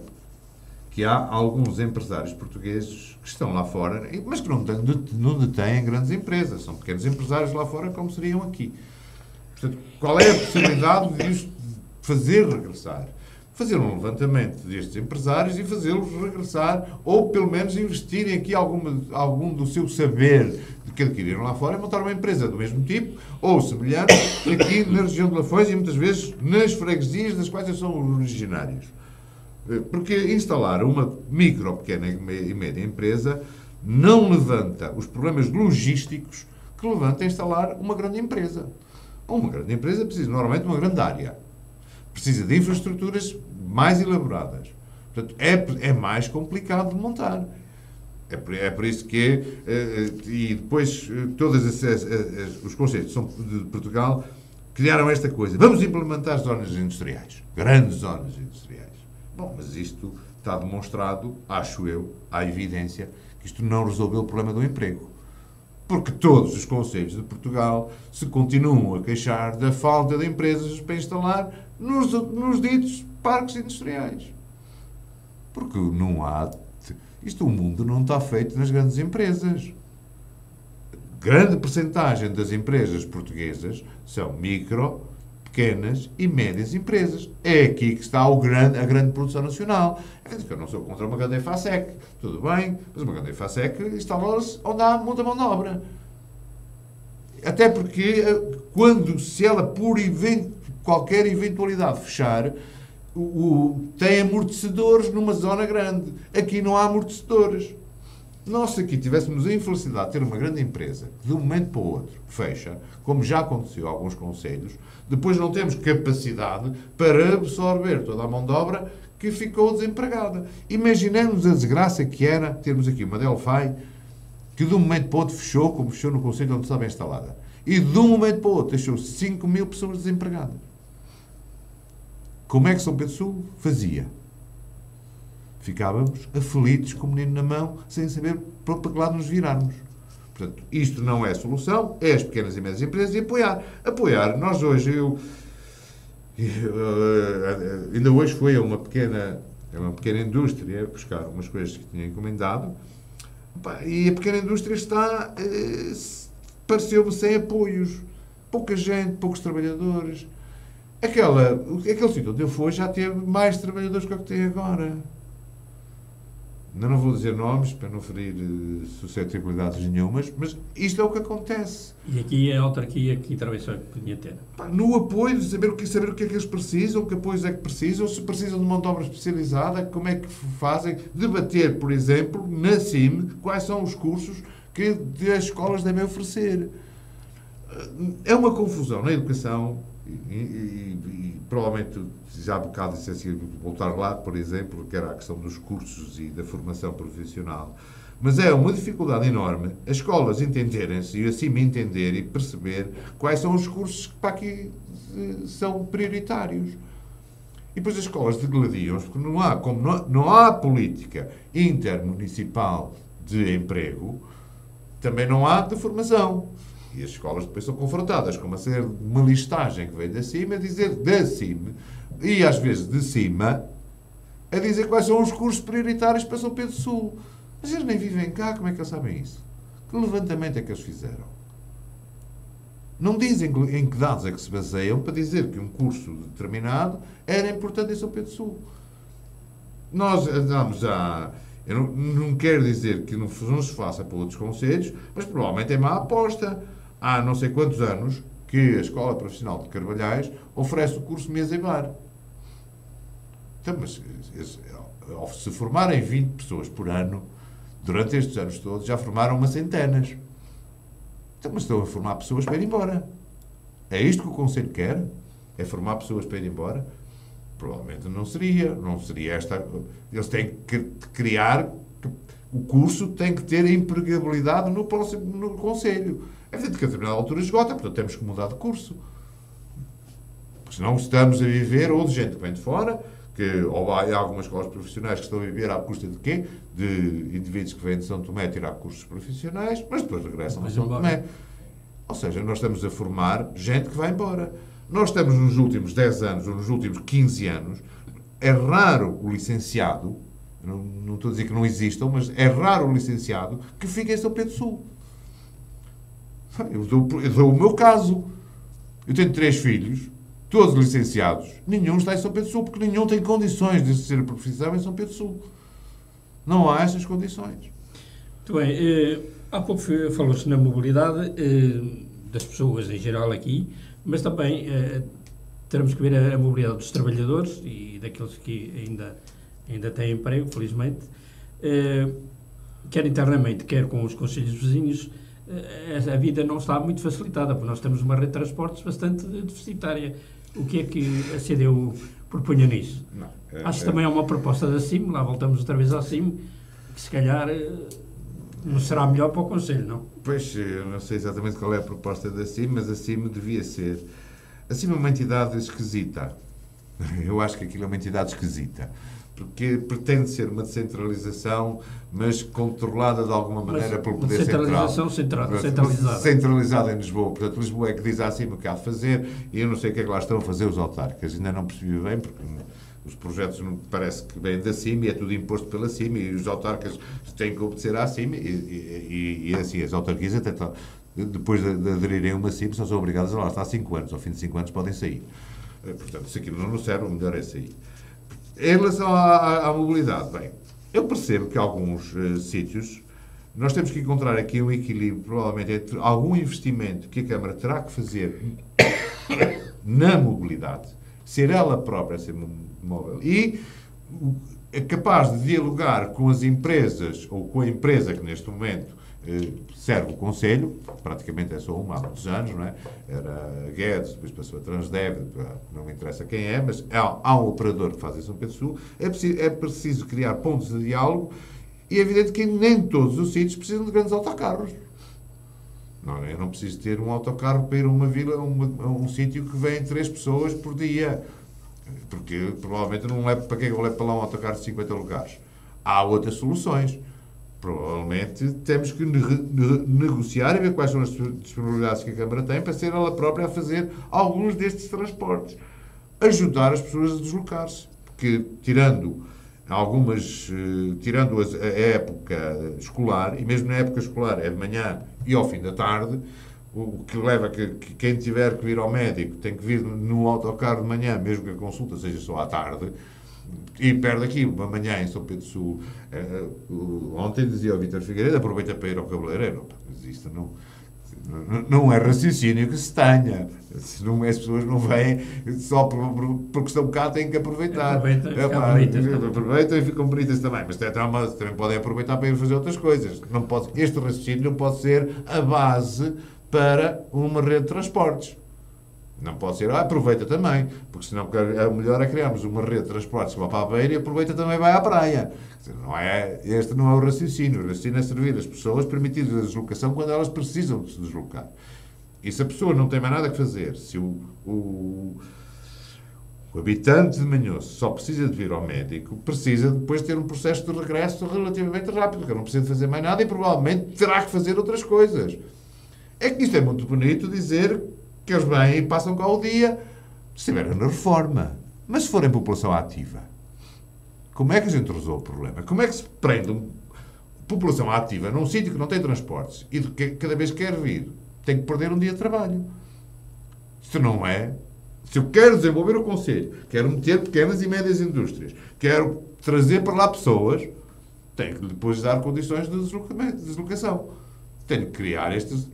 que há alguns empresários portugueses que estão lá fora, mas que não detêm grandes empresas. São pequenos empresários lá fora, como seriam aqui. Portanto, qual é a possibilidade de os fazer regressar? Fazer um levantamento destes empresários e fazê-los regressar, ou pelo menos investirem aqui algum do seu saber que adquiriram lá fora e montar uma empresa do mesmo tipo, ou semelhante, aqui na região de Lafões e muitas vezes nas freguesias das quais eles são originários. Porque instalar uma micro, pequena e média empresa não levanta os problemas logísticos que levanta instalar uma grande empresa. Uma grande empresa precisa normalmente de uma grande área. Precisa de infraestruturas mais elaboradas. Portanto, é mais complicado de montar. É por isso que... e depois, todos os conselhos de Portugal criaram esta coisa. Vamos implementar zonas industriais. Grandes zonas industriais. Bom, mas isto está demonstrado, acho eu, à evidência, que isto não resolveu o problema do emprego. Porque todos os conselhos de Portugal se continuam a queixar da falta de empresas para instalar nos ditos parques industriais. Porque não há... o mundo não está feito nas grandes empresas. Grande percentagem das empresas portuguesas são micro, pequenas e médias empresas. É aqui que está a grande produção nacional. Eu não sou contra uma grande EFASEC, tudo bem, mas uma grande EFASEC instala-se onde há muita mão de obra. Até porque, se ela, por qualquer eventualidade, fechar, tem amortecedores numa zona grande. Aqui não há amortecedores. Nós, se aqui tivéssemos a infelicidade de ter uma grande empresa que, de um momento para o outro, fecha, como já aconteceu a alguns concelhos, depois não temos capacidade para absorver toda a mão de obra que ficou desempregada. Imaginemos a desgraça que era termos aqui uma Delphi que, de um momento para o outro, fechou, como fechou no concelho onde estava instalada. E, de um momento para o outro, deixou 5.000 pessoas desempregadas. Como é que São Pedro Sul fazia? Ficávamos aflitos com o menino na mão, sem saber para que lado nos virarmos. Portanto, isto não é a solução, é as pequenas e médias empresas e apoiar. Apoiar. Nós hoje, ainda hoje fui a uma pequena indústria buscar umas coisas que tinha encomendado, e a pequena indústria está, pareceu-me sem apoios. Pouca gente, poucos trabalhadores. Aquele sítio onde eu fui já teve mais trabalhadores que o que tem agora. Não vou dizer nomes para não ferir suscetibilidades nenhumas, mas isto é o que acontece. E aqui a autarquia, que intervenção é que podia ter? No apoio, de saber o que é que eles precisam, que apoios é que precisam, se precisam de mão de obra especializada, como é que fazem, debater, por exemplo, na CIM, quais são os cursos que as escolas devem oferecer. É uma confusão na educação. E provavelmente, já há bocado disse assim, voltar lá, por exemplo, que era a questão dos cursos e da formação profissional. Mas é uma dificuldade enorme as escolas entenderem-se e assim me entender e perceber quais são os cursos que para aqui são prioritários. E depois as escolas degladiam-se, porque não há política intermunicipal de emprego, também não há de formação. E as escolas depois são confrontadas com uma listagem que vem de cima, a dizer de cima, e às vezes de cima, a dizer quais são os cursos prioritários para São Pedro do Sul. Mas eles nem vivem cá, como é que eles sabem isso? Que levantamento é que eles fizeram? Não dizem em que dados é que se baseiam para dizer que um curso determinado era importante em São Pedro do Sul. Nós andamos a... Eu não quero dizer que não se faça para outros concelhos, mas provavelmente é má aposta. Há não sei quantos anos que a Escola Profissional de Carvalhais oferece o curso Mesa e Bar. Então, mas se formarem 20 pessoas por ano, durante estes anos todos, já formaram umas centenas. Então, mas estão a formar pessoas para ir embora. É isto que o Conselho quer? É formar pessoas para ir embora? Provavelmente não seria. Não seria esta... Eles têm que criar... O curso tem que ter empregabilidade no Conselho. É evidente que a determinada altura esgota, portanto temos que mudar de curso. Porque senão estamos a viver ou de gente que vem de fora, ou há algumas escolas profissionais que estão a viver à custa de quê? De indivíduos que vêm de São Tomé tirar cursos profissionais, mas depois regressam a São Tomé. Ou seja, nós estamos a formar gente que vai embora. Nós estamos nos últimos 10 anos, ou nos últimos 15 anos, é raro o licenciado, não estou a dizer que não existam, mas é raro o licenciado que fica em São Pedro do Sul. Eu dou o meu caso. Eu tenho 3 filhos, todos licenciados. Nenhum está em São Pedro do Sul, porque nenhum tem condições de ser profissional em São Pedro do Sul. Não há essas condições. Muito bem. Há pouco falou-se na mobilidade das pessoas em geral aqui, mas também teremos que ver a mobilidade dos trabalhadores e daqueles que ainda têm emprego, felizmente, quer internamente, quer com os concelhos vizinhos. A vida não está muito facilitada, porque nós temos uma rede de transportes bastante deficitária. O que é que a CDU propunha nisso? Acho que também é uma proposta da CIM, lá voltamos outra vez à CIM, que se calhar não será melhor para o Conselho, não? Pois, eu não sei exatamente qual é a proposta da CIM, mas a CIM devia ser... A CIM é uma entidade esquisita. Eu acho que aquilo é uma entidade esquisita. Porque pretende ser uma descentralização, mas controlada de alguma maneira pelo poder central. Centralizada. Centralizada em Lisboa. Portanto, Lisboa é que diz assim o que há de fazer, e eu não sei o que é que lá estão a fazer os autárquicos. Ainda não percebi bem, porque os projetos não parece que vêm da CIM, e é tudo imposto pela CIM, e os autarcas têm que obedecer à CIM, e assim, as autarquias até depois de aderirem a uma CIM, são obrigadas a lá estar 5 anos. Ao fim de 5 anos podem sair. Portanto, se aquilo não nos serve, o melhor é sair. Em relação à mobilidade, bem, eu percebo que alguns sítios nós temos que encontrar aqui um equilíbrio, provavelmente, entre algum investimento que a Câmara terá que fazer na mobilidade, ser ela própria ser móvel, e é capaz de dialogar com as empresas, ou com a empresa que neste momento serve o Conselho, praticamente é só uma há muitos anos, não é? Era a Guedes, depois passou a Transdev, não me interessa quem é, mas há um operador que faz isso em São Pedro do Sul. É preciso criar pontos de diálogo, e é evidente que nem todos os sítios precisam de grandes autocarros. Não, eu não preciso ter um autocarro para ir a uma vila, a um sítio que vem 3 pessoas por dia, porque provavelmente não levo, para que eu levo para lá um autocarro de 50 lugares? Há outras soluções. Provavelmente temos que negociar e ver quais são as disponibilidades que a Câmara tem para ser ela própria a fazer alguns destes transportes. Ajudar as pessoas a deslocar-se. Porque, tirando a época escolar, e mesmo na época escolar é de manhã e ao fim da tarde, o que leva a que quem tiver que vir ao médico tem que vir no autocarro de manhã, mesmo que a consulta seja só à tarde, e perde aqui uma manhã em São Pedro do Sul. Ontem dizia o Vítor Figueiredo, aproveita para ir ao cabeleireiro. Mas isto não é raciocínio que se tenha. As pessoas não vêm só porque estão cá, têm que aproveitar. Aproveitam e ficam bonitas também. Mas também podem aproveitar para ir fazer outras coisas. Este raciocínio não pode ser a base para uma rede de transportes. Não pode ser, aproveita também, porque senão o melhor é criarmos uma rede de transportes que vai para a beira e aproveita também vai à praia. Este não é o raciocínio. O raciocínio é servir as pessoas, permitir-lhes a deslocação quando elas precisam de se deslocar. E se a pessoa não tem mais nada que fazer, se O habitante de Manhoso só precisa de vir ao médico, precisa depois ter um processo de regresso relativamente rápido, que não precisa de fazer mais nada e provavelmente terá que fazer outras coisas. É que isto é muito bonito dizer que eles vêm e passam cá o dia se estiverem na reforma. Mas se forem população ativa, como é que a gente resolve o problema? Como é que se prende uma população ativa num sítio que não tem transportes e que cada vez que quer vir tem que perder um dia de trabalho? Isto não é... Se eu quero desenvolver o concelho, quero meter pequenas e médias indústrias, quero trazer para lá pessoas, tenho que depois dar condições de deslocação. Tenho que criar estes...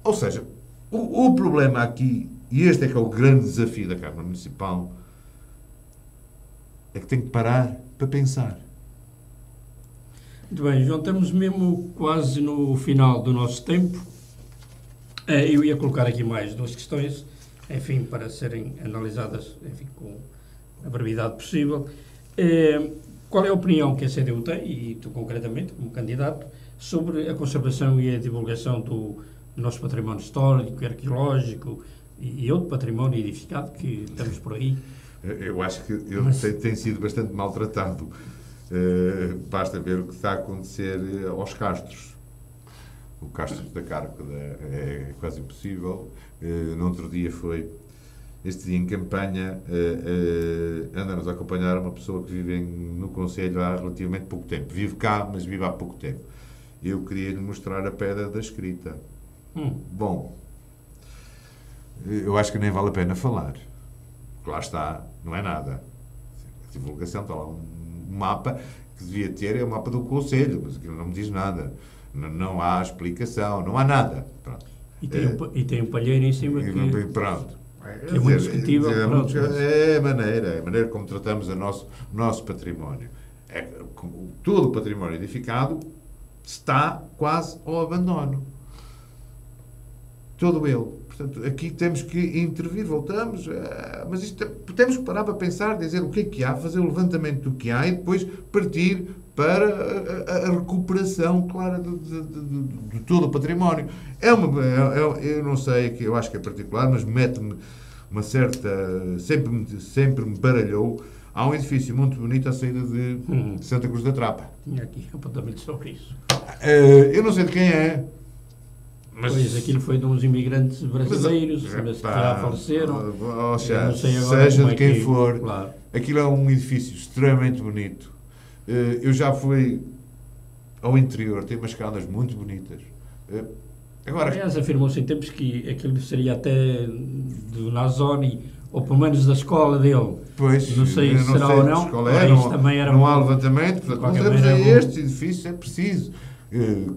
Ou seja, o problema aqui, e este é que é o grande desafio da Câmara Municipal, é que tem que parar para pensar. Muito bem, João, estamos mesmo quase no final do nosso tempo. Eu ia colocar aqui mais duas questões, enfim, para serem analisadas, enfim, com a brevidade possível. Qual é a opinião que a CDU tem, e tu concretamente, como candidato, sobre a conservação e a divulgação do nosso património histórico, arqueológico e outro património edificado que estamos por aí? Eu acho que ele tem sido bastante maltratado. Basta ver o que está a acontecer aos castros. O Castro da Cárcada é quase impossível. No outro dia este dia em campanha, andamos a acompanhar uma pessoa que vive no Concelho há relativamente pouco tempo. Vive cá, mas vive há pouco tempo. Eu queria-lhe mostrar a pedra da escrita. Bom, eu acho que nem vale a pena falar. Lá está, não é nada. A divulgação, está lá um mapa que devia ter, é o mapa do Concelho, mas aquilo não me diz nada. Não há explicação, não há nada. Pronto. E tem um palheiro em cima que... Pronto. Que é muito discutível. É a maneira como tratamos o nosso património. Todo o património edificado está quase ao abandono. Todo ele. Portanto, aqui temos que intervir, voltamos, mas isto, temos que parar para pensar, dizer o que há, fazer o levantamento do que há e depois partir para a recuperação clara de todo o património. Eu não sei, eu acho que é particular, mas mete-me uma certa... Sempre me baralhou. Há um edifício muito bonito à saída de Santa Cruz da Trapa. Tinha aqui apontamento sobre isso. Eu não sei de quem é. Mas pois, aquilo foi de uns imigrantes brasileiros, que já faleceram. Seja de quem for, claro. Aquilo é um edifício extremamente bonito. Eu já fui ao interior, tem umas casas muito bonitas. Agora, aliás, afirmou-se em tempos que aquilo seria até do Nazoni, ou pelo menos da escola dele. Pois, não sei se será ou não. Não há levantamento, portanto, não temos este edifício, é preciso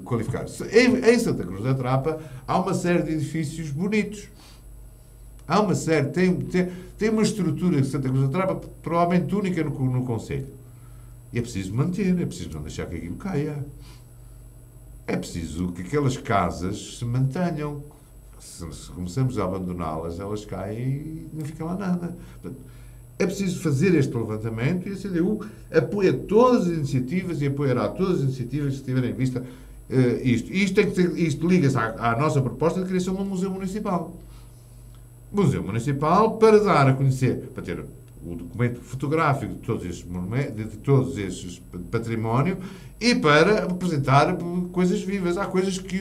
qualificar-se. Em Santa Cruz da Trapa há uma série de edifícios bonitos. Há uma série, tem uma estrutura de Santa Cruz da Trapa provavelmente única no concelho. E é preciso manter, é preciso não deixar que aquilo caia. É preciso que aquelas casas se mantenham. Se começamos a abandoná-las, elas caem e não fica lá nada. Portanto, é preciso fazer este levantamento e a CDU apoia todas as iniciativas e apoiará todas as iniciativas que tiverem em vista isto. Isto liga-se à nossa proposta de criação de um museu municipal. Museu municipal para dar a conhecer, para ter o documento fotográfico de todos estes monumentos, de todos estes património e para apresentar coisas vivas. Há coisas que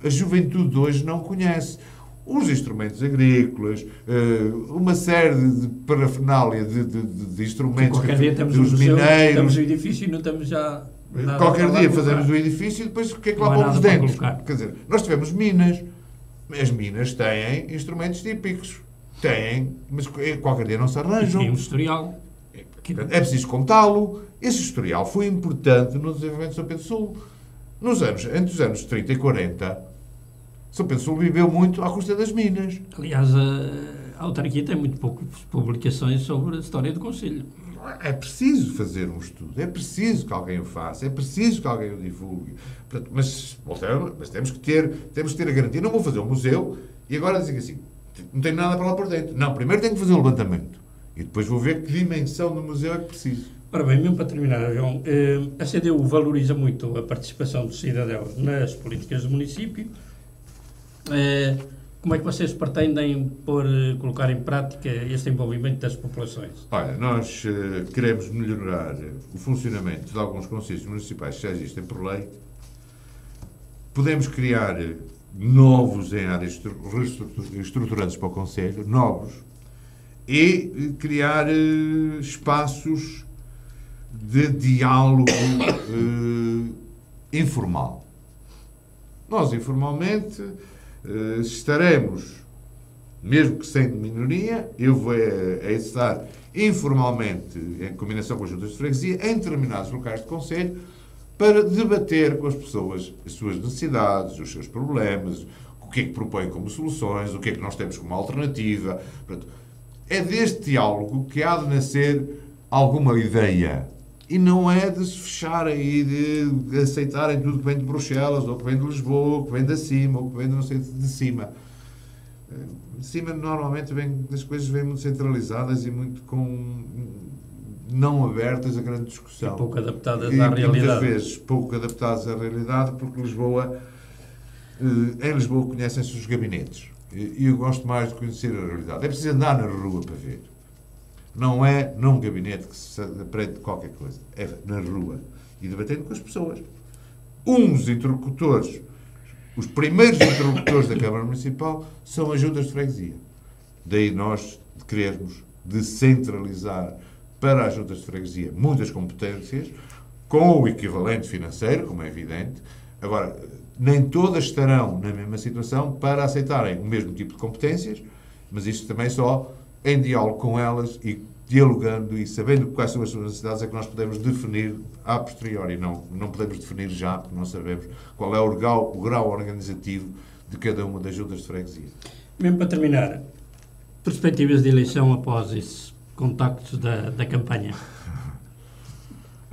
a juventude de hoje não conhece. Os instrumentos agrícolas, uma série de parafernália de instrumentos dos mineiros. Estamos no edifício e não estamos já... Qualquer dia fazemos o edifício e depois o que é que lá pomos dentro? Quer dizer, nós tivemos minas. As minas têm instrumentos típicos. Têm, mas qualquer dia não se arranjam. E um historial. É preciso contá-lo. Esse historial foi importante no desenvolvimento de São Pedro Sul. Entre os anos 30 e 40, São Pedro Sul viveu muito à custa das minas. Aliás, a autarquia tem muito poucas publicações sobre a história do concelho. É preciso fazer um estudo, é preciso que alguém o faça, é preciso que alguém o divulgue. Portanto, mas temos que ter a garantia. Não vou fazer um museu e agora dizer assim, não tenho nada para lá por dentro. Não, primeiro tenho que fazer o levantamento e depois vou ver que dimensão do museu é que preciso. Ora bem, mesmo para terminar, João, a CDU valoriza muito a participação dos cidadãos nas políticas do município. Como é que vocês pretendem colocar em prática este envolvimento das populações? Olha, nós queremos melhorar o funcionamento de alguns conselhos municipais que já existem por lei. Podemos criar novos em áreas estruturantes para o Conselho, novos, e criar espaços de diálogo informal. Nós, informalmente, estaremos, mesmo que sem minoria, eu vou estar informalmente, em combinação com as juntas de freguesia, em determinados locais de conselho, para debater com as pessoas as suas necessidades, os seus problemas, o que é que propõem como soluções, o que é que nós temos como alternativa. Portanto, é deste diálogo que há de nascer alguma ideia. E não é de se fecharem e de aceitarem tudo que vem de Bruxelas, ou que vem de Lisboa, ou que vem de cima, ou que vem de não sei de cima. De cima, normalmente, as coisas vêm muito centralizadas e muito não abertas a grande discussão. E pouco adaptadas à realidade. Muitas vezes pouco adaptadas à realidade, porque em Lisboa conhecem-se os gabinetes. E eu gosto mais de conhecer a realidade. É preciso andar na rua para ver. Não é num gabinete que se aprende qualquer coisa. É na rua. E debatendo com as pessoas. Uns interlocutores, os primeiros interlocutores da Câmara Municipal são as juntas de freguesia. Daí nós querermos descentralizar para as juntas de freguesia muitas competências, com o equivalente financeiro, como é evidente. Agora, nem todas estarão na mesma situação para aceitarem o mesmo tipo de competências, mas isto também só em diálogo com elas e dialogando e sabendo quais são as suas necessidades é que nós podemos definir a posteriori. Não podemos definir já, porque não sabemos qual é o grau organizativo de cada uma das juntas de freguesia. Mesmo para terminar, perspectivas de eleição após esses contactos da campanha?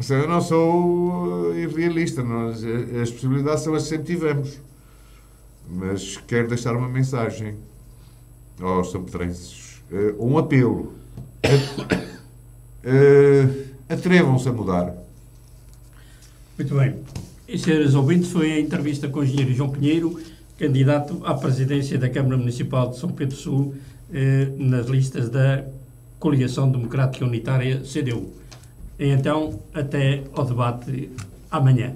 Eu não sou irrealista. As possibilidades são as que sempre tivemos. Mas quero deixar uma mensagem aos sampedrenses. Um apelo. Atrevam-se a mudar. Muito bem. E, senhores ouvintes, foi a entrevista com o engenheiro João Pinheiro, candidato à presidência da Câmara Municipal de São Pedro Sul, nas listas da Coligação Democrática Unitária, CDU. E então, até ao debate amanhã.